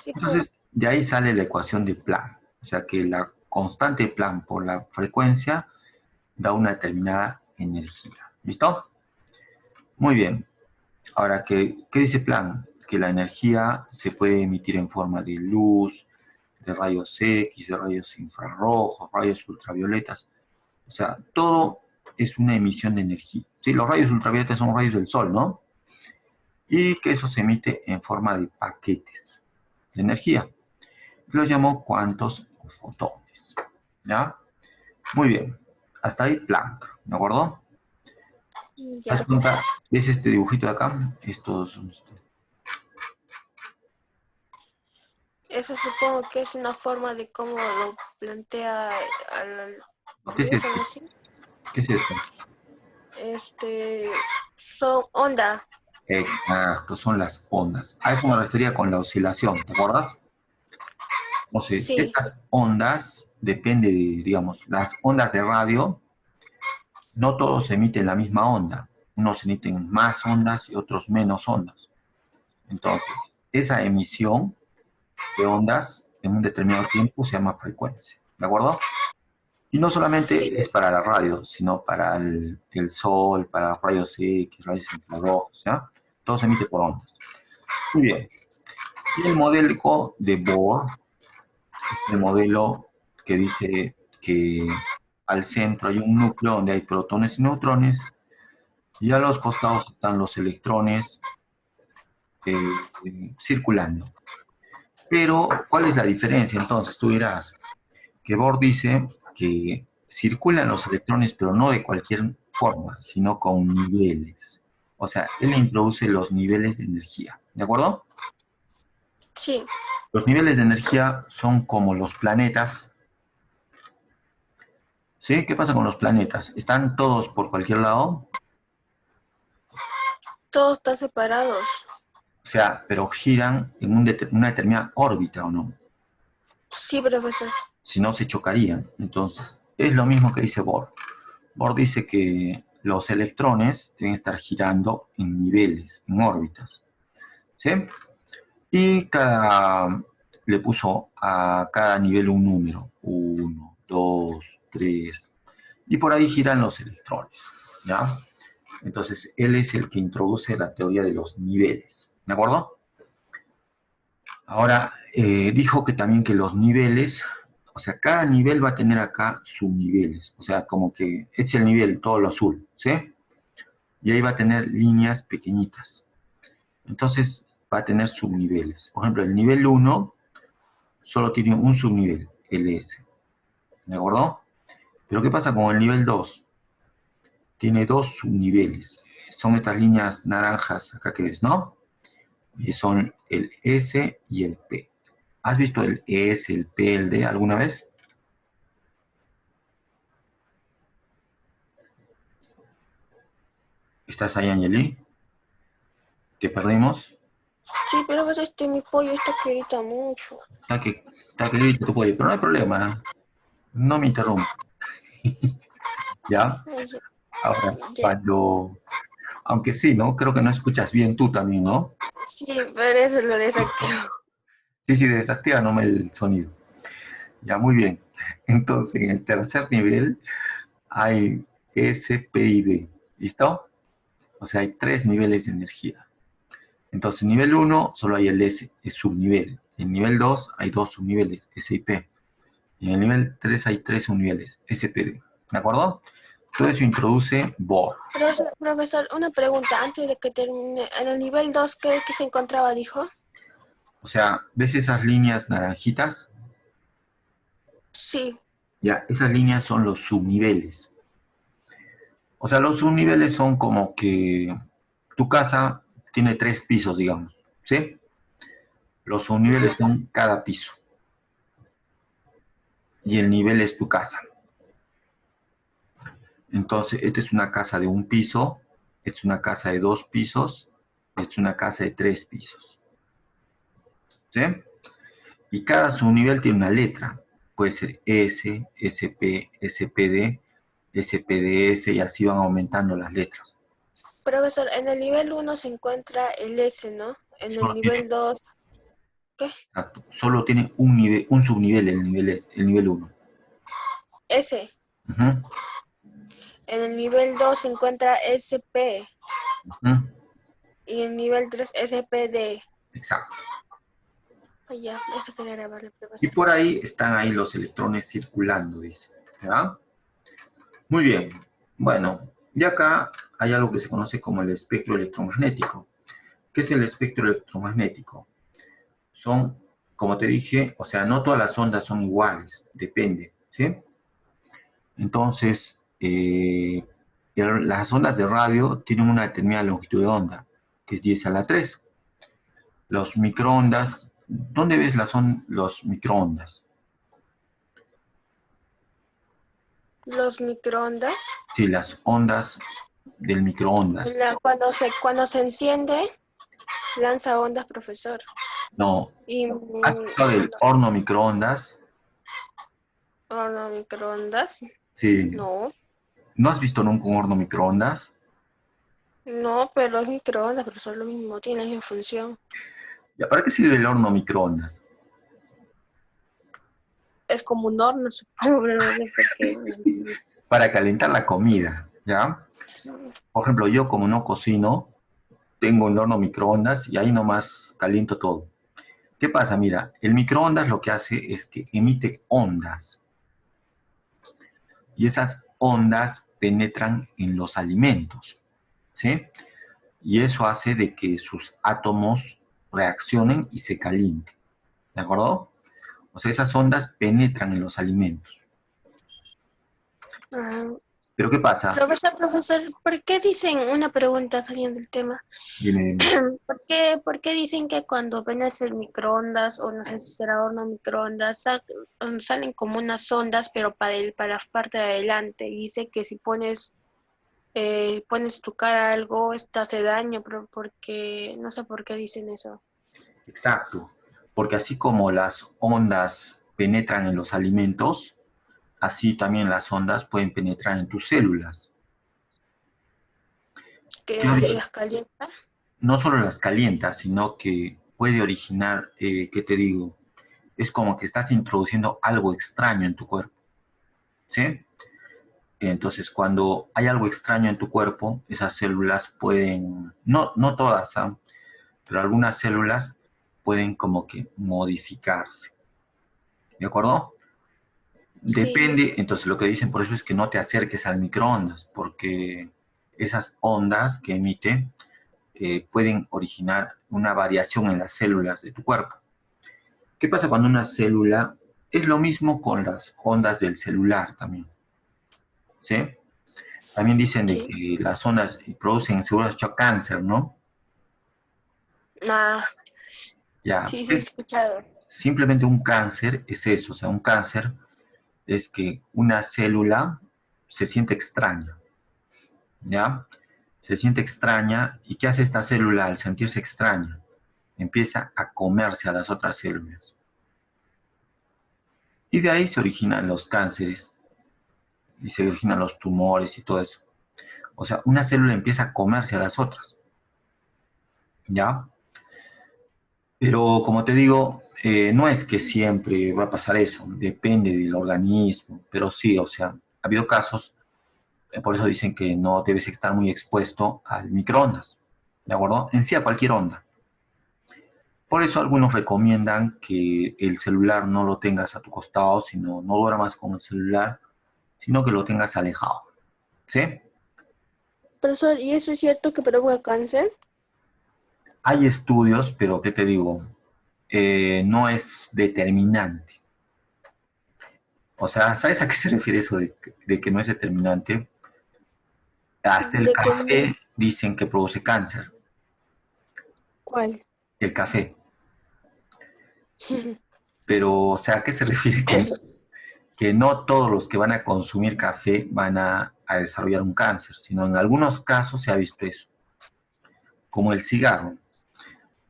Sí, Entonces, profesor. de ahí sale la ecuación de Planck. O sea que la constante de Planck por la frecuencia da una determinada energía. ¿Listo? Muy bien. Ahora, ¿qué dice Planck? Que la energía se puede emitir en forma de luz, de rayos X, de rayos infrarrojos, rayos ultravioletas. O sea, todo es una emisión de energía. Sí, los rayos ultravioletas son rayos del sol, ¿no? Y que eso se emite en forma de paquetes de energía. Los llamo cuantos o fotones. ¿Ya? Muy bien. Hasta ahí Planck, ¿de acuerdo? ¿Te das Ya. cuenta? ¿Ves este dibujito de acá? Estos. Eso supongo que es una forma de cómo lo plantea al ¿Qué es dibujo, esto? ¿no? Así. ¿Qué es esto? Este, son onda. Exacto, son las ondas. A eso me refería con la oscilación, ¿te acuerdas? Entonces, Sí. estas ondas, depende de, digamos, las ondas de radio, no todos emiten la misma onda. Unos emiten más ondas y otros menos ondas. Entonces, esa emisión de ondas en un determinado tiempo se llama frecuencia. ¿De acuerdo? Y no Sí, solamente es para la radio, sino para el sol, para rayos X, rayos infrarrojos, ¿ya? Todo se emite por ondas. Muy bien. Y el modelo de Bohr es el modelo que dice que al centro hay un núcleo donde hay protones y neutrones, y a los costados están los electrones circulando. Pero, ¿cuál es la diferencia? Entonces, tú dirás que Bohr dice que circulan los electrones, pero no de cualquier forma, sino con niveles. O sea, él introduce los niveles de energía, ¿de acuerdo? sí, Los niveles de energía son como los planetas, ¿sí? ¿Qué pasa con los planetas? ¿Están todos por cualquier lado? todos están separados. O sea, pero giran en una determinada órbita, ¿o no? Sí, profesor. Si no, se chocarían. Entonces, es lo mismo que dice Bohr. Bohr dice que los electrones deben estar girando en niveles, en órbitas, ¿sí? Y le puso a cada nivel un número, 1, 2, 3, y por ahí giran los electrones, ¿ya? Entonces, él es el que introduce la teoría de los niveles, ¿de acuerdo? Ahora, dijo que también que los niveles, o sea, cada nivel va a tener acá subniveles, o sea, como que es el nivel, todo lo azul, ¿sí? Y ahí va a tener líneas pequeñitas. Entonces, va a tener subniveles. Por ejemplo, el nivel 1 solo tiene un subnivel, LS, ¿de acuerdo? Pero ¿qué pasa con el nivel 2? Tiene dos subniveles. Son estas líneas naranjas acá que ves, ¿no? Y son el S y el P. ¿Has visto el ES, el P, el D alguna vez? ¿Estás ahí, Angeli? ¿Te perdimos? Sí, profesor, mi pollo está que grita mucho. Está que, está que grito tu pollo, pero no hay problema. No me interrumpa. ¿Ya? Ay, Ahora, ya. aunque sí, ¿no? Creo que no escuchas bien tú también, ¿no? Sí, pero eso lo desactivo. Sí, sí, desactiva nomás el sonido. Ya, muy bien. Entonces, en el tercer nivel hay S, P y D. ¿Listo? O sea, hay tres niveles de energía. Entonces, en nivel uno solo hay el S, es subnivel. En nivel 2 hay dos subniveles, S y P. Y en el nivel 3 hay tres subniveles, S, P, D. ¿De acuerdo? Todo eso introduce Bohr. Profesor, una pregunta antes de que termine. En el nivel 2, ¿qué se encontraba, dijo? O sea, ¿ves esas líneas naranjitas? Sí, Ya, esas líneas son los subniveles. O sea, los subniveles son como que tu casa tiene tres pisos, digamos, ¿sí? Los subniveles ya. son cada piso y el nivel es tu casa. Entonces, esta es una casa de un piso, esta es una casa de dos pisos, esta es una casa de tres pisos, ¿sí? Y cada subnivel tiene una letra. Puede ser S, SP, SPD, SPDF y así van aumentando las letras. Profesor, en el nivel 1 se encuentra el S, ¿no? En el Solo tiene, nivel 2, ¿qué? solo tiene un nivel, un subnivel, el nivel 1. S. Uh-huh, En el nivel 2 se encuentra SP. uh-huh, Y en el nivel 3 SPD. exacto. Ay, ya, esto quería grabarle, Y profesor. por ahí están ahí los electrones circulando, dice. ¿Ya? Muy bien. Bueno, y acá hay algo que se conoce como el espectro electromagnético. ¿Qué es el espectro electromagnético? Son, como te dije, o sea, no todas las ondas son iguales, depende, ¿sí? Entonces, las ondas de radio tienen una determinada longitud de onda, que es 10 a la 3. Los microondas, ¿dónde ves los microondas? Los microondas. Sí, las ondas del microondas. Cuando se enciende, lanza ondas, profesor. No, Y ¿has visto del horno microondas? horno microondas. Sí. No, ¿No has visto nunca un horno microondas? no, pero es microondas, profesor, lo mismo, tiene la misma función. ¿Ya para qué sirve el horno microondas? es como un horno, supongo, pero no sé por qué. Para calentar la comida, ¿ya? Por ejemplo, yo como no cocino, tengo el horno microondas y ahí nomás caliento todo. ¿Qué pasa? Mira, el microondas lo que hace es que emite ondas y esas ondas penetran en los alimentos, ¿sí? Y eso hace de que sus átomos reaccionen y se calienten, ¿de acuerdo? O sea, esas ondas penetran en los alimentos. Ah, Pero ¿qué pasa? profesor, ¿por qué dicen, una pregunta saliendo del tema, Dime, dime. por qué dicen que cuando pones el microondas o no sé si será horno microondas, salen como unas ondas, pero para la parte de adelante? Y dice que si pones tu cara a algo, esto hace daño, pero porque, no sé por qué dicen eso. Exacto, porque así como las ondas penetran en los alimentos, así también las ondas pueden penetrar en tus células. Que ¿Qué? las calienta. No solo las calienta, sino que puede originar, ¿qué te digo? Es como que estás introduciendo algo extraño en tu cuerpo, ¿sí? Entonces, cuando hay algo extraño en tu cuerpo, esas células pueden, no todas, ¿ah? Pero algunas células pueden como que modificarse, ¿de acuerdo? Sí, Depende, entonces lo que dicen por eso es que no te acerques al microondas, porque esas ondas que emite pueden originar una variación en las células de tu cuerpo. ¿Qué pasa cuando una célula es lo mismo con las ondas del celular también? ¿Sí? También dicen de sí. que las ondas producen, seguro has escuchado cáncer, ¿no? Ah, Ya, sí, sí, he pues, escuchado. simplemente un cáncer es eso, o sea, un cáncer es que una célula se siente extraña, ¿ya? Se siente extraña, ¿y qué hace esta célula al sentirse extraña? Empieza a comerse a las otras células. Y de ahí se originan los cánceres, y se originan los tumores y todo eso. O sea, una célula empieza a comerse a las otras, ¿ya? Pero como te digo, no es que siempre va a pasar eso, depende del organismo, pero sí, o sea, ha habido casos, por eso dicen que no debes estar muy expuesto al microondas, ¿de acuerdo? En sí a cualquier onda. Por eso algunos recomiendan que el celular no lo tengas a tu costado, sino no duermas con el celular, sino que lo tengas alejado, ¿sí? Profesor, ¿y eso es cierto que provoca cáncer? Hay estudios, pero ¿qué te digo? No es determinante. O sea, ¿sabes a qué se refiere eso de que no es determinante? Hasta el ¿De que no? café dicen que produce cáncer, ¿Cuál? el café. Pero, o sea, ¿a qué se refiere con que no todos los que van a consumir café van a desarrollar un cáncer, sino en algunos casos se ha visto eso, como el cigarro.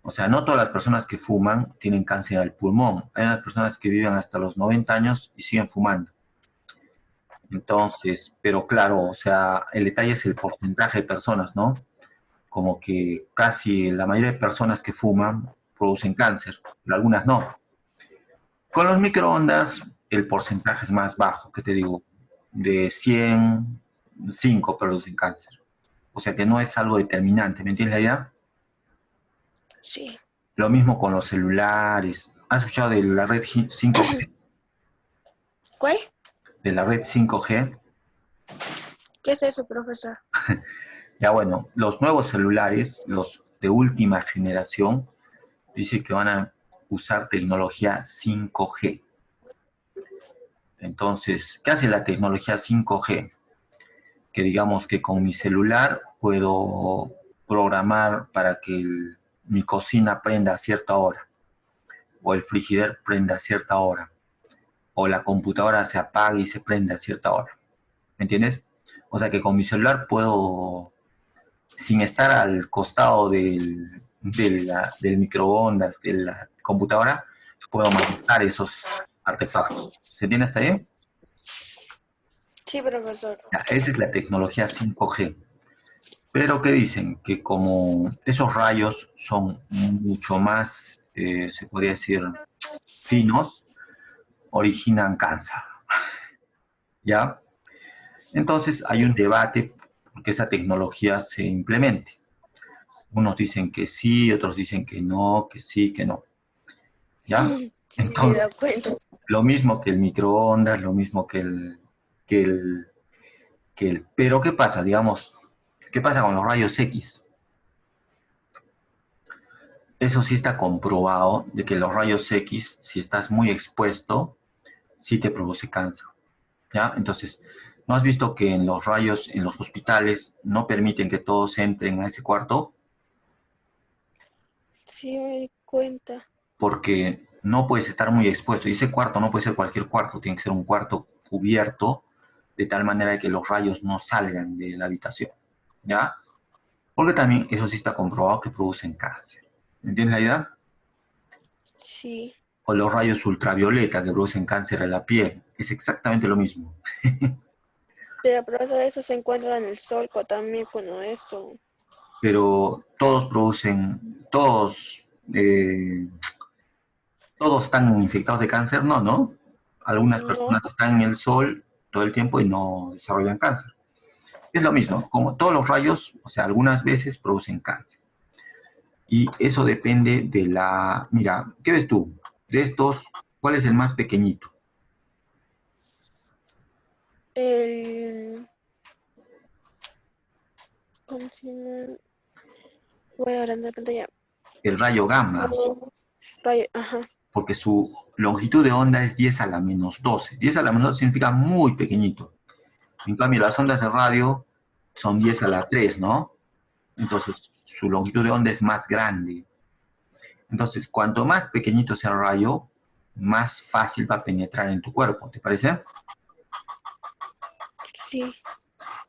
O sea, no todas las personas que fuman tienen cáncer al pulmón. Hay unas personas que viven hasta los 90 años y siguen fumando. Entonces, pero claro, o sea, el detalle es el porcentaje de personas, ¿no? Como que casi la mayoría de personas que fuman producen cáncer, pero algunas no. Con los microondas el porcentaje es más bajo, que te digo, de 100, 5 producen cáncer. O sea que no es algo determinante, ¿me entiendes la idea? Sí. Lo mismo con los celulares. ¿Has escuchado de la red 5G? ¿Cuál? De la red 5G. ¿Qué es eso, profesor? Ya bueno, los nuevos celulares, los de última generación, dice que van a usar tecnología 5G. Entonces, ¿qué hace la tecnología 5G? Que digamos que con mi celular puedo programar para que mi cocina prenda a cierta hora, o el frigider prenda a cierta hora, o la computadora se apague y se prenda a cierta hora. ¿Me entiendes? O sea que con mi celular puedo, sin estar al costado del microondas, de la computadora, puedo manejar esos artefactos. ¿Se entiende hasta ahí? Sí, profesor. Ya, esa es la tecnología 5G. Pero ¿qué dicen? Que como esos rayos son mucho más, se podría decir, finos, originan cáncer. ¿Ya? Entonces hay un debate porque esa tecnología se implemente. Unos dicen que sí, otros dicen que no, que sí, que no. ¿Ya? Sí, de Entonces, acuerdo. lo mismo que el microondas, lo mismo que pero ¿qué pasa? Digamos, ¿qué pasa con los rayos X? Eso sí está comprobado de que los rayos X, si estás muy expuesto, sí te produce cáncer. ¿Ya? Entonces, ¿no has visto que en los rayos, en los hospitales, no permiten que todos entren a ese cuarto? Sí, me di cuenta. Porque no puedes estar muy expuesto. Y ese cuarto no puede ser cualquier cuarto, tiene que ser un cuarto cubierto, de tal manera que los rayos no salgan de la habitación. ¿Ya? Porque también eso sí está comprobado que producen cáncer. ¿Entiendes la idea? Sí. O los rayos ultravioleta que producen cáncer en la piel. Es exactamente lo mismo. Pero eso se encuentra en el sol también, bueno, esto. Pero todos producen, eh, todos están infectados de cáncer, no, ¿no? Algunas No, personas están en el sol todo el tiempo y no desarrollan cáncer. Es lo mismo, como todos los rayos, o sea, algunas veces producen cáncer. Y eso depende de la... Mira, ¿qué ves tú? De estos, ¿cuál es el más pequeñito? el... ¿Cómo se llama? Voy a agrandar la pantalla. El rayo gamma, Oh, ajá. porque su longitud de onda es 10 a la menos 12. 10 a la menos 12 significa muy pequeñito. En cambio, las ondas de radio son 10 a la 3, ¿no? Entonces, su longitud de onda es más grande. Entonces, cuanto más pequeñito sea el rayo, más fácil va a penetrar en tu cuerpo, ¿te parece? Sí.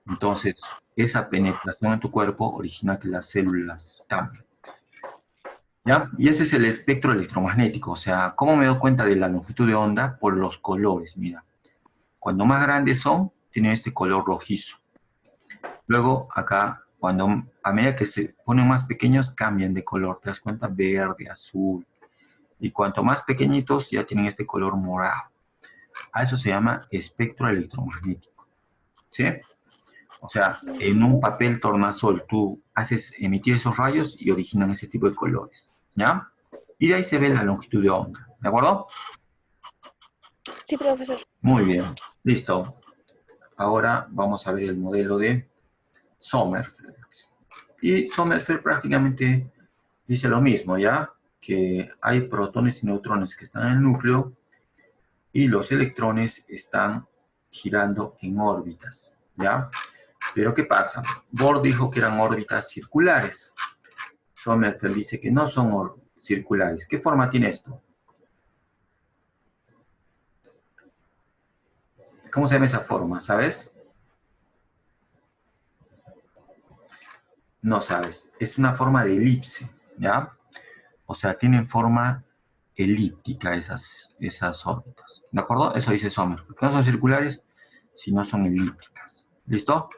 Entonces, esa penetración en tu cuerpo origina que las células cambien. ¿Ya? Y ese es el espectro electromagnético. O sea, ¿cómo me doy cuenta de la longitud de onda? Por los colores, mira. Cuando más grandes son, tienen este color rojizo. Luego, acá, a medida que se ponen más pequeños, cambian de color. ¿Te das cuenta? Verde, azul. Y cuanto más pequeñitos, ya tienen este color morado. A eso se llama espectro electromagnético. ¿Sí? O sea, en un papel tornasol tú haces emitir esos rayos y originan ese tipo de colores. ¿Ya? Y de ahí se ve la longitud de onda. ¿De acuerdo? Sí, profesor. Muy bien. Listo. Ahora vamos a ver el modelo de Sommerfeld. Y Sommerfeld prácticamente dice lo mismo, ¿ya? Que hay protones y neutrones que están en el núcleo y los electrones están girando en órbitas, ¿ya? Pero ¿qué pasa? Bohr dijo que eran órbitas circulares. Sommerfeld dice que no son circulares. ¿Qué forma tiene esto? ¿Cómo se llama esa forma? ¿Sabes? No sabes. Es una forma de elipse, ¿ya? O sea, tienen forma elíptica esas órbitas. ¿De acuerdo? Eso dice Sommerfeld. No son circulares, sino son elípticas. ¿Listo?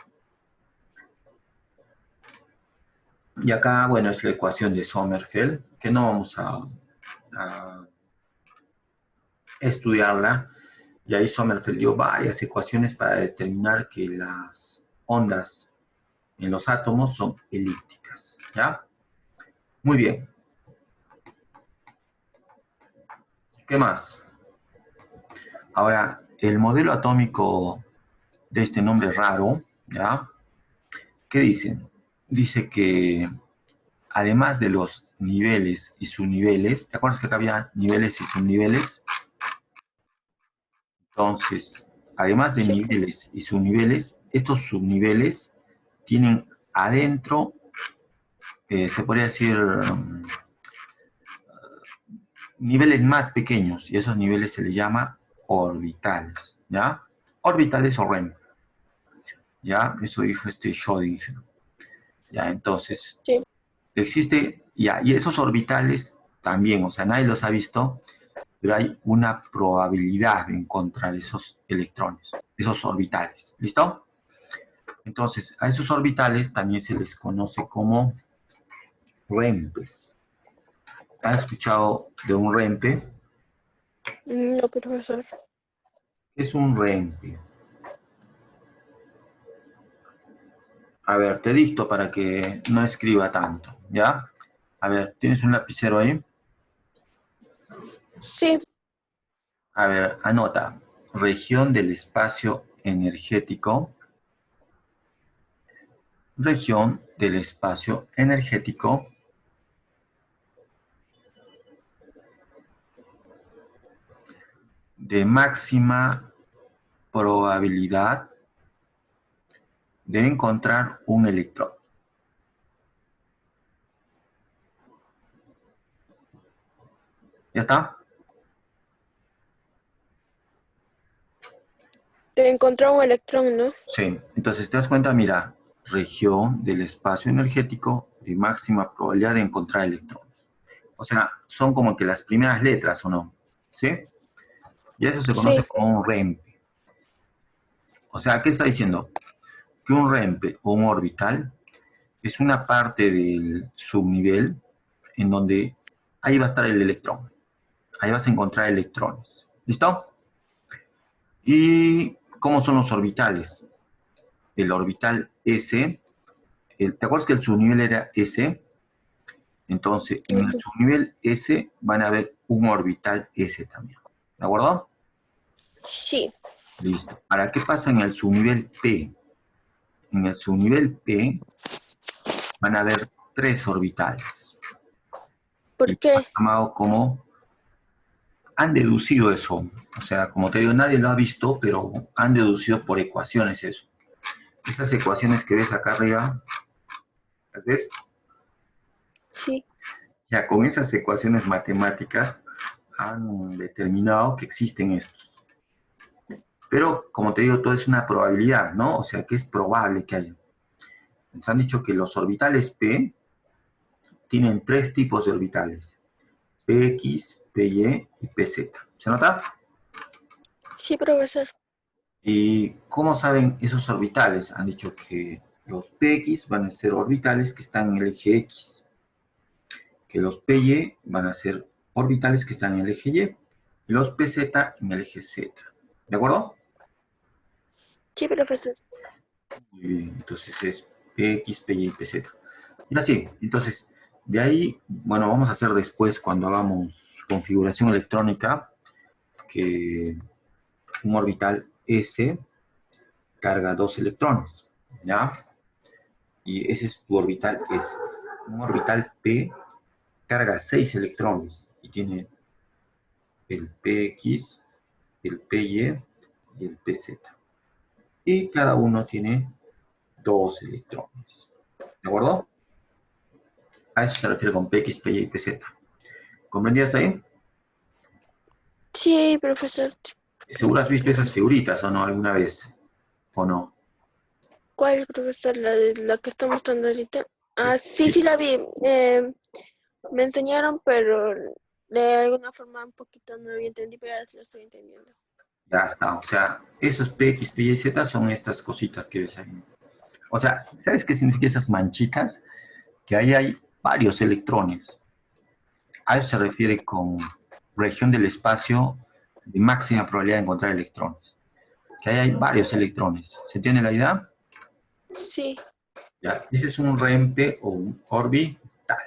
Y acá, bueno, es la ecuación de Sommerfeld, que no vamos a estudiarla. Y ahí Sommerfeld dio varias ecuaciones para determinar que las ondas en los átomos son elípticas. ¿Ya? Muy bien. ¿Qué más? Ahora, el modelo atómico de este nombre raro, ¿ya? ¿Qué dice? Dice que además de los niveles y subniveles, ¿te acuerdas que acá había niveles y subniveles? Entonces, además de Sí, niveles y subniveles, estos subniveles tienen adentro, se podría decir, niveles más pequeños, y esos niveles se les llama orbitales, ¿ya? Orbitales o REM, ¿ya? Eso dijo este Schrödinger, ¿ya? Entonces, sí. existe, ya, y esos orbitales también, o sea, nadie los ha visto, pero hay una probabilidad de encontrar esos electrones, esos orbitales, ¿listo? Entonces, a esos orbitales también se les conoce como REMPes. ¿Has escuchado de un REMPE? No, profesor. Es un REMPE. A ver, te dicto para que no escriba tanto, ¿ya? A ver, ¿tienes un lapicero ahí? Sí. A ver, anota. Región del espacio energético. Región del espacio energético de máxima probabilidad de encontrar un electrón. ¿Ya está? Te encontró un electrón, ¿no? Sí. Entonces, te das cuenta, mira, región del espacio energético de máxima probabilidad de encontrar electrones. O sea, son como que las primeras letras, ¿o no? ¿Sí? Y eso se conoce Sí. como un REMPE. O sea, ¿qué está diciendo? Que un REMPE o un orbital es una parte del subnivel en donde ahí va a estar el electrón. Ahí vas a encontrar electrones. ¿Listo? ¿Y cómo son los orbitales? El orbital S, ¿te acuerdas que el subnivel era S? Entonces, en el Ujú. subnivel S van a haber un orbital S también. ¿De acuerdo? Sí. Listo. ¿Para qué pasa en el subnivel P? En el subnivel P van a haber 3 orbitales. Y ¿Por qué? han llamado como, han deducido eso. O sea, como te digo, nadie lo ha visto, pero han deducido por ecuaciones eso. Esas ecuaciones que ves acá arriba, ¿las ves? Sí. Ya con esas ecuaciones matemáticas han determinado que existen estos. Pero, como te digo, todo es una probabilidad, ¿no? O sea, que es probable que haya. Nos han dicho que los orbitales P tienen 3 tipos de orbitales. PX, PY y PZ. ¿Se nota? Sí, profesor. ¿Y cómo saben esos orbitales? Han dicho que los PX van a ser orbitales que están en el eje X, que los PY van a ser orbitales que están en el eje Y, y los PZ en el eje Z. ¿De acuerdo? Sí, profesor. Muy bien, entonces es PX, PY y PZ. Y así, entonces, de ahí, bueno, vamos a hacer después, cuando hagamos configuración electrónica, que un orbital S carga 2 electrones, ¿ya? Y ese es tu orbital S. Un orbital P carga 6 electrones y tiene el PX, el PY y el PZ. Y cada uno tiene 2 electrones. ¿De acuerdo? A eso se refiere con PX, PY y PZ. ¿Comprendías ahí? Sí, profesor. Seguro has visto esas figuritas o no alguna vez, ¿o no? ¿Cuál, profesor? ¿La de la que está mostrando ahorita? Ah, sí, Sí, sí la vi. Me enseñaron, pero de alguna forma un poquito no había entendido, pero ahora sí lo estoy entendiendo. ya está. O sea, esos PX, PY y Z son estas cositas que ves ahí. O sea, ¿sabes qué significa esas manchitas? Que ahí hay varios electrones. A eso se refiere con región del espacio de máxima probabilidad de encontrar electrones. Que ahí hay varios electrones. ¿Se entiende la idea? Sí, Ya, ese es un REMPE o un orbital.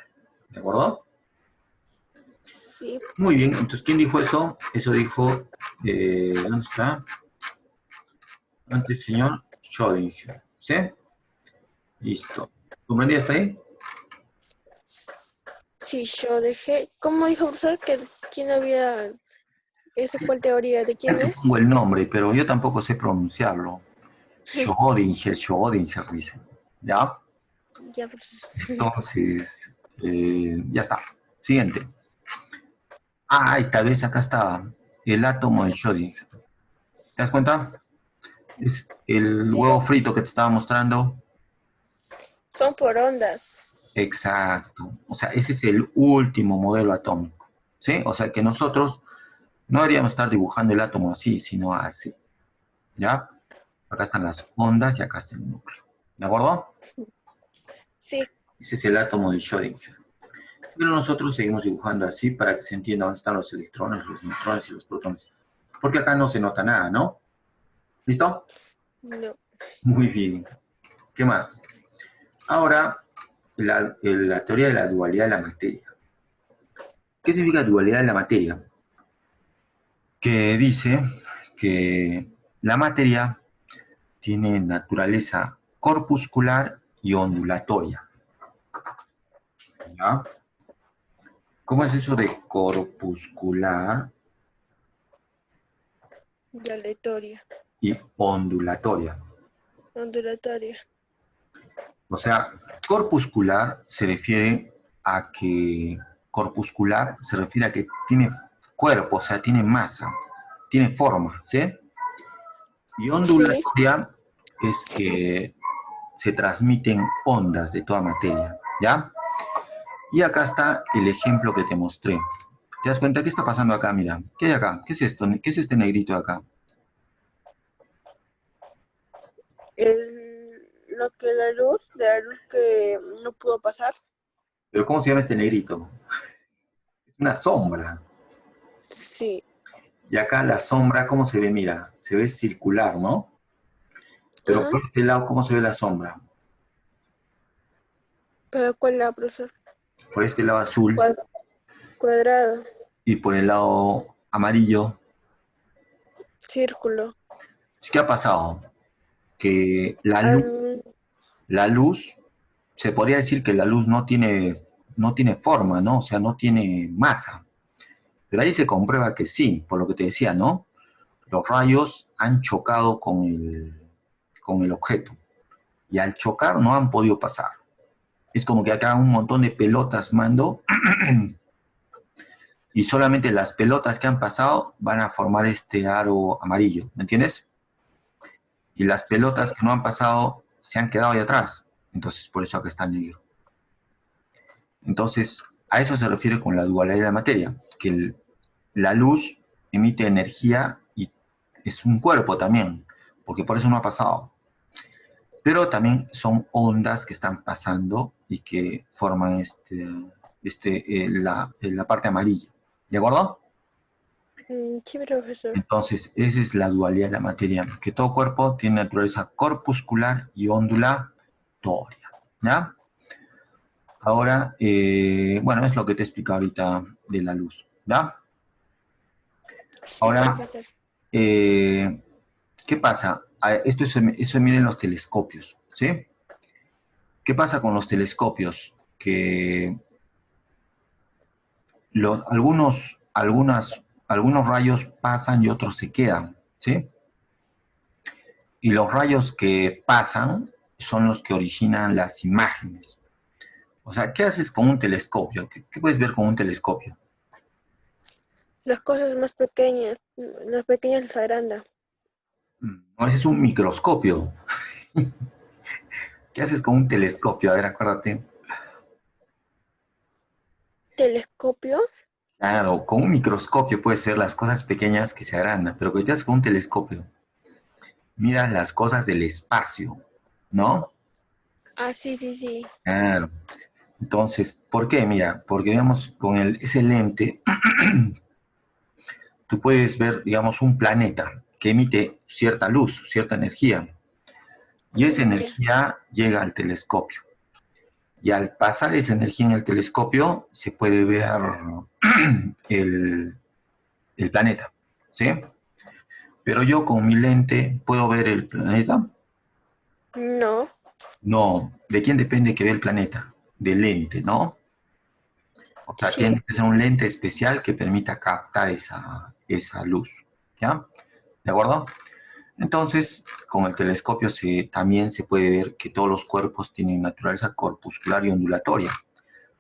¿De acuerdo? sí. Muy bien, entonces, ¿quién dijo eso? Eso dijo, ¿dónde está? Antes el señor Schrödinger. ¿Sí? Listo. ¿Tu María está ahí? Sí, yo dejé. ¿Cómo dijo, profesor? ¿Que quién había. ¿Esa cuál teoría? ¿De Ya quién te es? pongo el nombre, pero yo tampoco sé pronunciarlo. Schrödinger, Schrödinger dicen. ¿Ya? Ya, profesor. Entonces, ya está. Siguiente. Ah, esta vez acá está el átomo de Schrödinger. ¿Te das cuenta? Es el Sí, huevo frito que te estaba mostrando. son por ondas. Exacto. O sea, ese es el último modelo atómico. ¿Sí? O sea que nosotros no deberíamos estar dibujando el átomo así, sino así. ¿Ya? Acá están las ondas y acá está el núcleo. ¿De acuerdo? Sí, Ese es el átomo de Schrödinger. Pero nosotros seguimos dibujando así para que se entienda dónde están los electrones, los neutrones y los protones. Porque acá no se nota nada, ¿no? ¿Listo? No. Muy bien. ¿Qué más? Ahora, la teoría de la dualidad de la materia. ¿Qué significa dualidad de la materia? Que dice que la materia tiene naturaleza corpuscular y ondulatoria. ¿Ya? ¿Cómo es eso de corpuscular Aleatoria. y ondulatoria? Ondulatoria. O sea, corpuscular se refiere a que tiene cuerpo, o sea, tiene masa, tiene forma, ¿sí? Y Sí. ondulatoria es que se transmiten ondas de toda materia, ¿ya? Y acá está el ejemplo que te mostré. ¿Te das cuenta qué está pasando acá? Mira, ¿qué hay acá? ¿Qué es esto? ¿Qué es este negrito de acá? Lo que la luz que no pudo pasar. ¿Pero cómo se llama este negrito? Es una sombra. Sí. Y acá la sombra, ¿cómo se ve? Mira, se ve circular, ¿no? Pero Ajá. por este lado, ¿cómo se ve la sombra? ¿Pero cuál la, profesor? Por este lado azul Cuad- Cuadrado. y por el lado amarillo. Círculo. ¿Qué ha pasado? Que Al, la luz, se podría decir que la luz no tiene forma, ¿no? O sea, no tiene masa. Pero ahí se comprueba que sí, por lo que te decía, ¿no? Los rayos han chocado con el objeto. Y al chocar no han podido pasar. Es como que acá un montón de pelotas mando y solamente las pelotas que han pasado van a formar este aro amarillo, ¿me entiendes? Y las pelotas sí. que no han pasado se han quedado ahí atrás. Entonces, por eso acá está negro. Entonces, a eso se refiere con la dualidad de la materia, que la luz emite energía y es un cuerpo también, porque por eso no ha pasado. Pero también son ondas que están pasando y que forman la parte amarilla. ¿De acuerdo? Sí, profesor. Entonces, esa es la dualidad de la materia, que todo cuerpo tiene naturaleza corpuscular y ondulatoria. ¿Ya? Ahora, bueno, es lo que te he explicado ahorita de la luz. ¿Ya? Sí, Ahora, profesor. ¿qué pasa? Eso miren los telescopios, ¿sí? ¿Qué pasa con los telescopios? Que algunos rayos pasan y otros se quedan, ¿sí? Y los rayos que pasan son los que originan las imágenes. O sea, ¿qué haces con un telescopio? ¿Qué puedes ver con un telescopio? Las cosas más pequeñas, las pequeñas las agranda. No, ese es un microscopio. ¿Qué haces con un telescopio? A ver, acuérdate. Telescopio. Claro, con un microscopio puedes ver las cosas pequeñas que se agrandan, pero que te haces con un telescopio, miras las cosas del espacio, ¿no? Ah, sí, sí, sí. Claro. Entonces, ¿por qué? Mira, porque digamos, con ese lente, tú puedes ver, digamos, un planeta que emite cierta luz, cierta energía, y esa Ya. energía llega al telescopio. Y al pasar esa energía en el telescopio, se puede ver el, el planeta, ¿sí? Pero yo con mi lente, ¿puedo ver el planeta? No. No. ¿De quién depende que vea el planeta? Del lente, ¿no? O sea, Sí. tiene que ser un lente especial que permita captar esa luz, ¿ya? ¿De acuerdo? Entonces, con el telescopio también se puede ver que todos los cuerpos tienen naturaleza corpuscular y ondulatoria.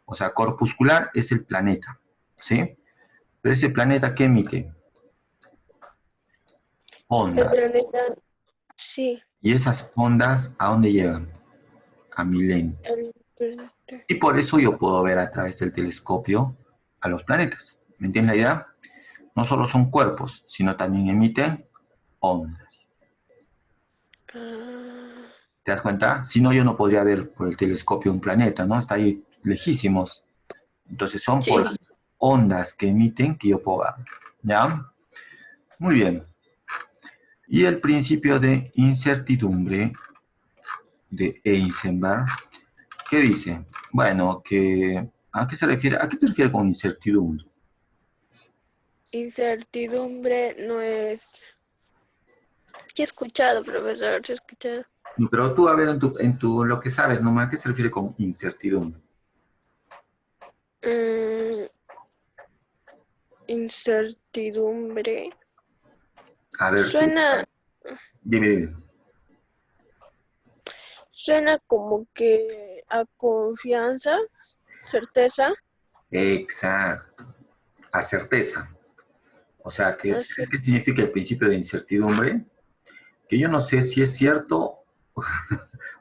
O sea, corpuscular es el planeta, ¿sí? Pero ese planeta, ¿qué emite? El Ondas. planeta. Sí. Y esas ondas, ¿a dónde llegan? A mi lente. El planeta. Y por eso yo puedo ver a través del telescopio a los planetas. ¿Me entiendes la idea? No solo son cuerpos, sino también emiten ondas. Ah, ¿Te das cuenta? Si no, yo no podría ver por el telescopio un planeta, ¿no? Está ahí lejísimos. Entonces son Sí. por las ondas que emiten que yo puedo ver. ¿Ya? Muy bien. Y el principio de incertidumbre de Heisenberg, ¿qué dice? Bueno, que ¿a qué se refiere? ¿A qué se refiere con incertidumbre? Incertidumbre no es... Sí he escuchado, profesor, sí he escuchado. Pero tú, a ver, lo que sabes, ¿no? ¿A qué se refiere con incertidumbre? Mm, incertidumbre. A ver, tú, Suena, dime. suena como que a confianza, certeza, Exacto, a certeza. O sea, así. ¿sabes qué significa el principio de incertidumbre? Que yo no sé si es cierto,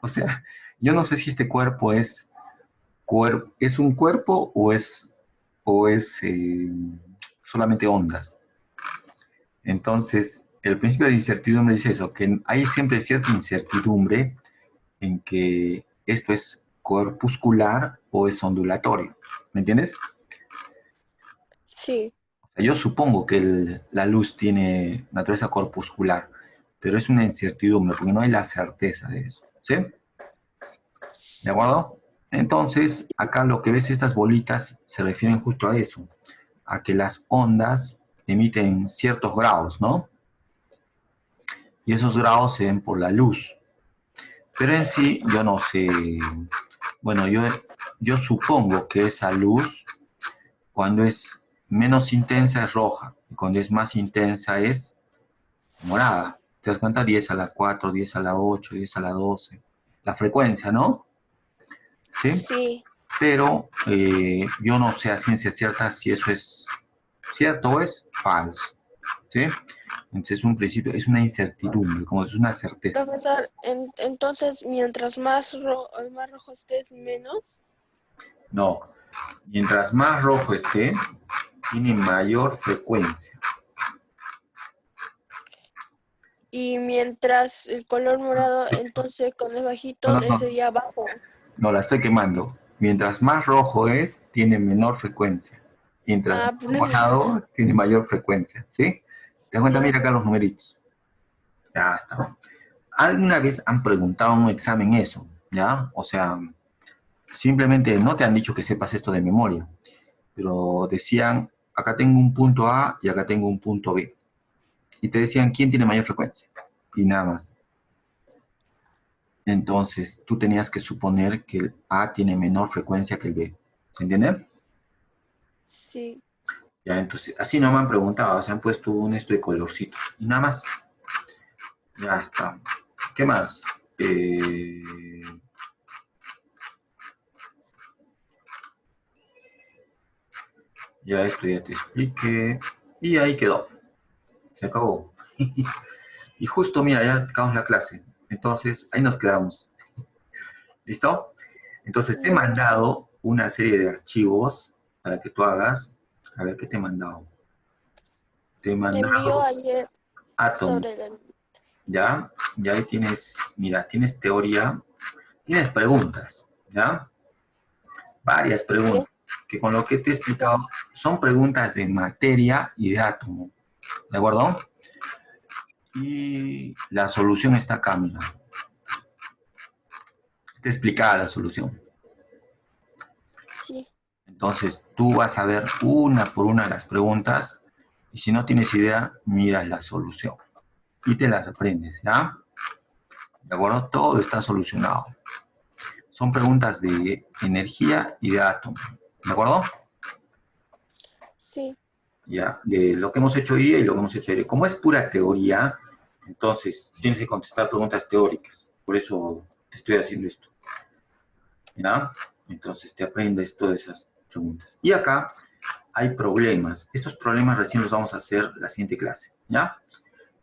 o sea, yo no sé si este cuerpo es un cuerpo o es solamente ondas. Entonces, el principio de incertidumbre dice eso, que hay siempre cierta incertidumbre en que esto es corpuscular o es ondulatorio. ¿Me entiendes? Sí, O sea, yo supongo que la luz tiene naturaleza corpuscular, pero es una incertidumbre porque no hay la certeza de eso. ¿Sí? ¿De acuerdo? Entonces, acá lo que ves, estas bolitas se refieren justo a eso, a que las ondas emiten ciertos grados, ¿no? Y esos grados se ven por la luz. Pero en sí, yo no sé, bueno, yo supongo que esa luz, cuando es menos intensa es roja, y cuando es más intensa es morada. ¿Te das cuenta? 10 a la 4, 10 a la 8, 10 a la 12. La frecuencia, ¿no? ¿Sí? sí. Pero yo no sé a ciencia cierta si eso es cierto o es falso. ¿Sí? Entonces es un principio, es una incertidumbre, como es una certeza. Profesor, entonces mientras más rojo estés, menos. No, mientras más rojo esté, tiene mayor frecuencia. Y mientras el color morado, entonces con el No, bajito no, no, sería bajo. no, la estoy quemando. Mientras más rojo es, tiene menor frecuencia. Mientras Ah, más morado, tiene mayor frecuencia. ¿Sí? ¿Te das cuenta? sí. Mira acá los numeritos. Ya está. ¿Alguna vez han preguntado en un examen eso? ¿Ya? O sea, simplemente no te han dicho que sepas esto de memoria, pero decían, acá tengo un punto A y acá tengo un punto B. Y te decían, ¿quién tiene mayor frecuencia? Y nada más. Entonces, tú tenías que suponer que el A tiene menor frecuencia que el B. ¿Se entiende? Sí. Ya, entonces, así no me han preguntado, se han puesto un esto de colorcitos. Y nada más. Ya está. ¿Qué más? Ya esto ya te expliqué. Y ahí quedó. Se acabó. Y justo, mira, ya acabamos la clase. Entonces, ahí nos quedamos. ¿Listo? Entonces, te he Listo. mandado una serie de archivos para que tú hagas. A ver, ¿qué te he mandado? Te he Me envió mandado ayer átomos. sobre el... ¿Ya? Ya ahí tienes, mira, tienes teoría, tienes preguntas, ¿ya? Varias ¿Qué? preguntas, que con lo que te he explicado son preguntas de materia y de átomo, ¿de acuerdo? Y la solución está acá, mira. Te explicaba la solución. Sí. Entonces, tú vas a ver una por una de las preguntas y si no tienes idea, miras la solución y te las aprendes, ¿ya? ¿De acuerdo? Todo está solucionado. Son preguntas de energía y de átomo, ¿de acuerdo? Sí. Ya, de lo que hemos hecho hoy día y lo que hemos hecho ayer. Como es pura teoría, entonces tienes que contestar preguntas teóricas. Por eso te estoy haciendo esto. ¿Ya? Entonces te aprendes todas esas preguntas. Y acá hay problemas. Estos problemas recién los vamos a hacer la siguiente clase. ¿Ya?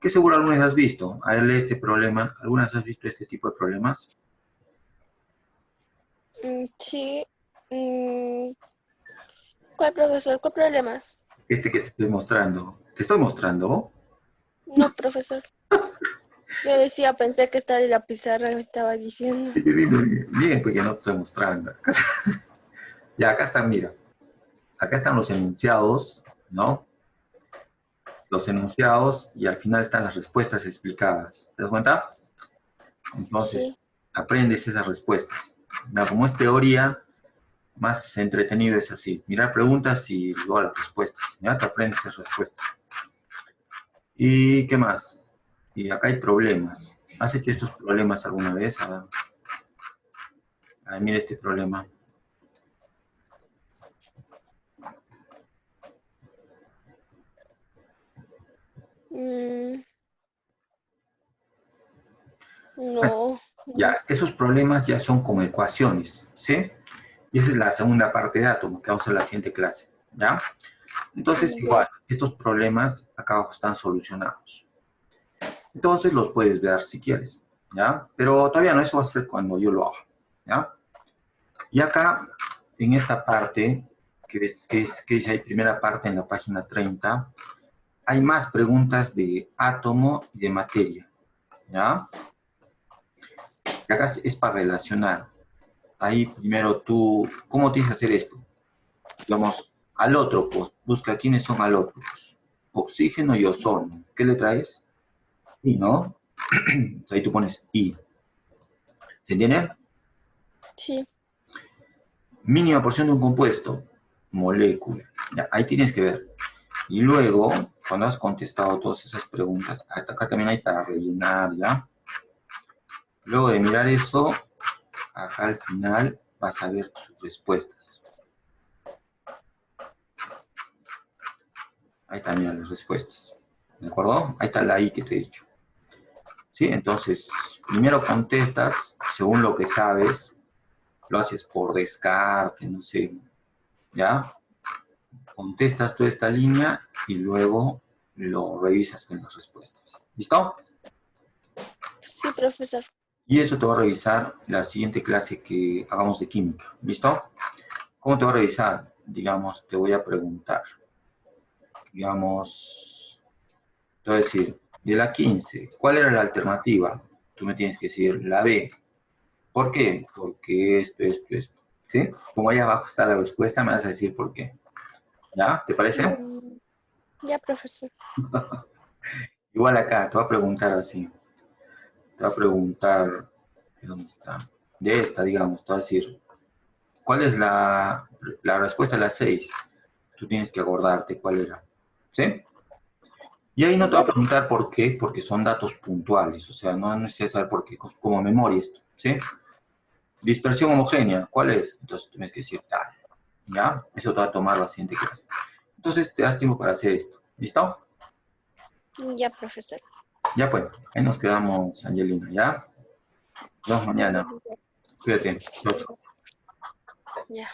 Que seguro algunas has visto. A ver, lee este problema. ¿Algunas has visto este tipo de problemas? Sí. Mm, ¿cuál profesor? ¿Cuál problemas? Este que te estoy mostrando. ¿Te estoy mostrando? No, profesor. Yo decía, pensé que está de la pizarra, me estaba diciendo. Bien, porque no te estoy mostrando. Ya, acá está, mira. acá están los enunciados, ¿no? Los enunciados y al final están las respuestas explicadas. ¿Te das cuenta? Entonces, Sí. aprendes esas respuestas. Ya, como es teoría, más entretenido es así. Mirar preguntas y luego las respuestas. Ya te aprendes esas respuestas. ¿Y qué más? Y acá hay problemas. ¿Has hecho estos problemas alguna vez? A ver, mira este problema. Mm, no. Ya, esos problemas ya son con ecuaciones, ¿sí? Y esa es la segunda parte de átomo que vamos a ver en la siguiente clase, ¿ya? Entonces, Ya. igual, estos problemas acá abajo están solucionados. Entonces los puedes ver si quieres, ¿ya? Pero todavía no, eso va a ser cuando yo lo haga, ¿ya? Y acá, en esta parte, que dice ahí, primera parte en la página 30, hay más preguntas de átomo y de materia, ¿ya? Y acá es para relacionar. Ahí primero tú, ¿cómo tienes que hacer esto? Digamos, alótropos, busca quiénes son alótropos. Oxígeno y ozono. ¿Qué le traes? I, ¿no? Ahí tú pones I. ¿Se entiende? Sí. Mínima porción de un compuesto, molécula. Ya, ahí tienes que ver. Y luego, cuando has contestado todas esas preguntas, acá también hay para rellenar, ¿ya? Luego de mirar eso, acá al final vas a ver tus respuestas. Ahí están, mira las respuestas. ¿De acuerdo? Ahí está la I que te he dicho. ¿Sí? Entonces, primero contestas según lo que sabes, lo haces por descarte, no sé, ¿ya? Contestas toda esta línea y luego lo revisas en las respuestas. ¿Listo? Sí, profesor. Y eso te va a revisar la siguiente clase que hagamos de química. ¿Listo? ¿Cómo te va a revisar? Digamos, te voy a preguntar. Digamos, te voy a decir, de la 15, ¿cuál era la alternativa? Tú me tienes que decir la B. ¿Por qué? Porque esto. ¿Sí? Como ahí abajo está la respuesta, me vas a decir por qué. ¿Ya? ¿Te parece? Mm, ya, profesor. Igual acá, te voy a preguntar así. Te va a preguntar, ¿dónde está? De esta, digamos, te va a decir, ¿cuál es la respuesta a las 6? Tú tienes que acordarte cuál era, ¿sí? Y ahí no te va a Ya. preguntar por qué, porque son datos puntuales, o sea, no necesitas saber por qué, como memoria esto, ¿sí? Dispersión homogénea, ¿cuál es? Entonces tienes que decir tal, ¿ya? Eso te va a tomar la siguiente clase. Entonces te das tiempo para hacer esto, ¿listo? Ya, profesor. Ya pues, ahí nos quedamos, Angelina, ¿ya? Nos vemos mañana. Cuídate. Chau, chau. Ya.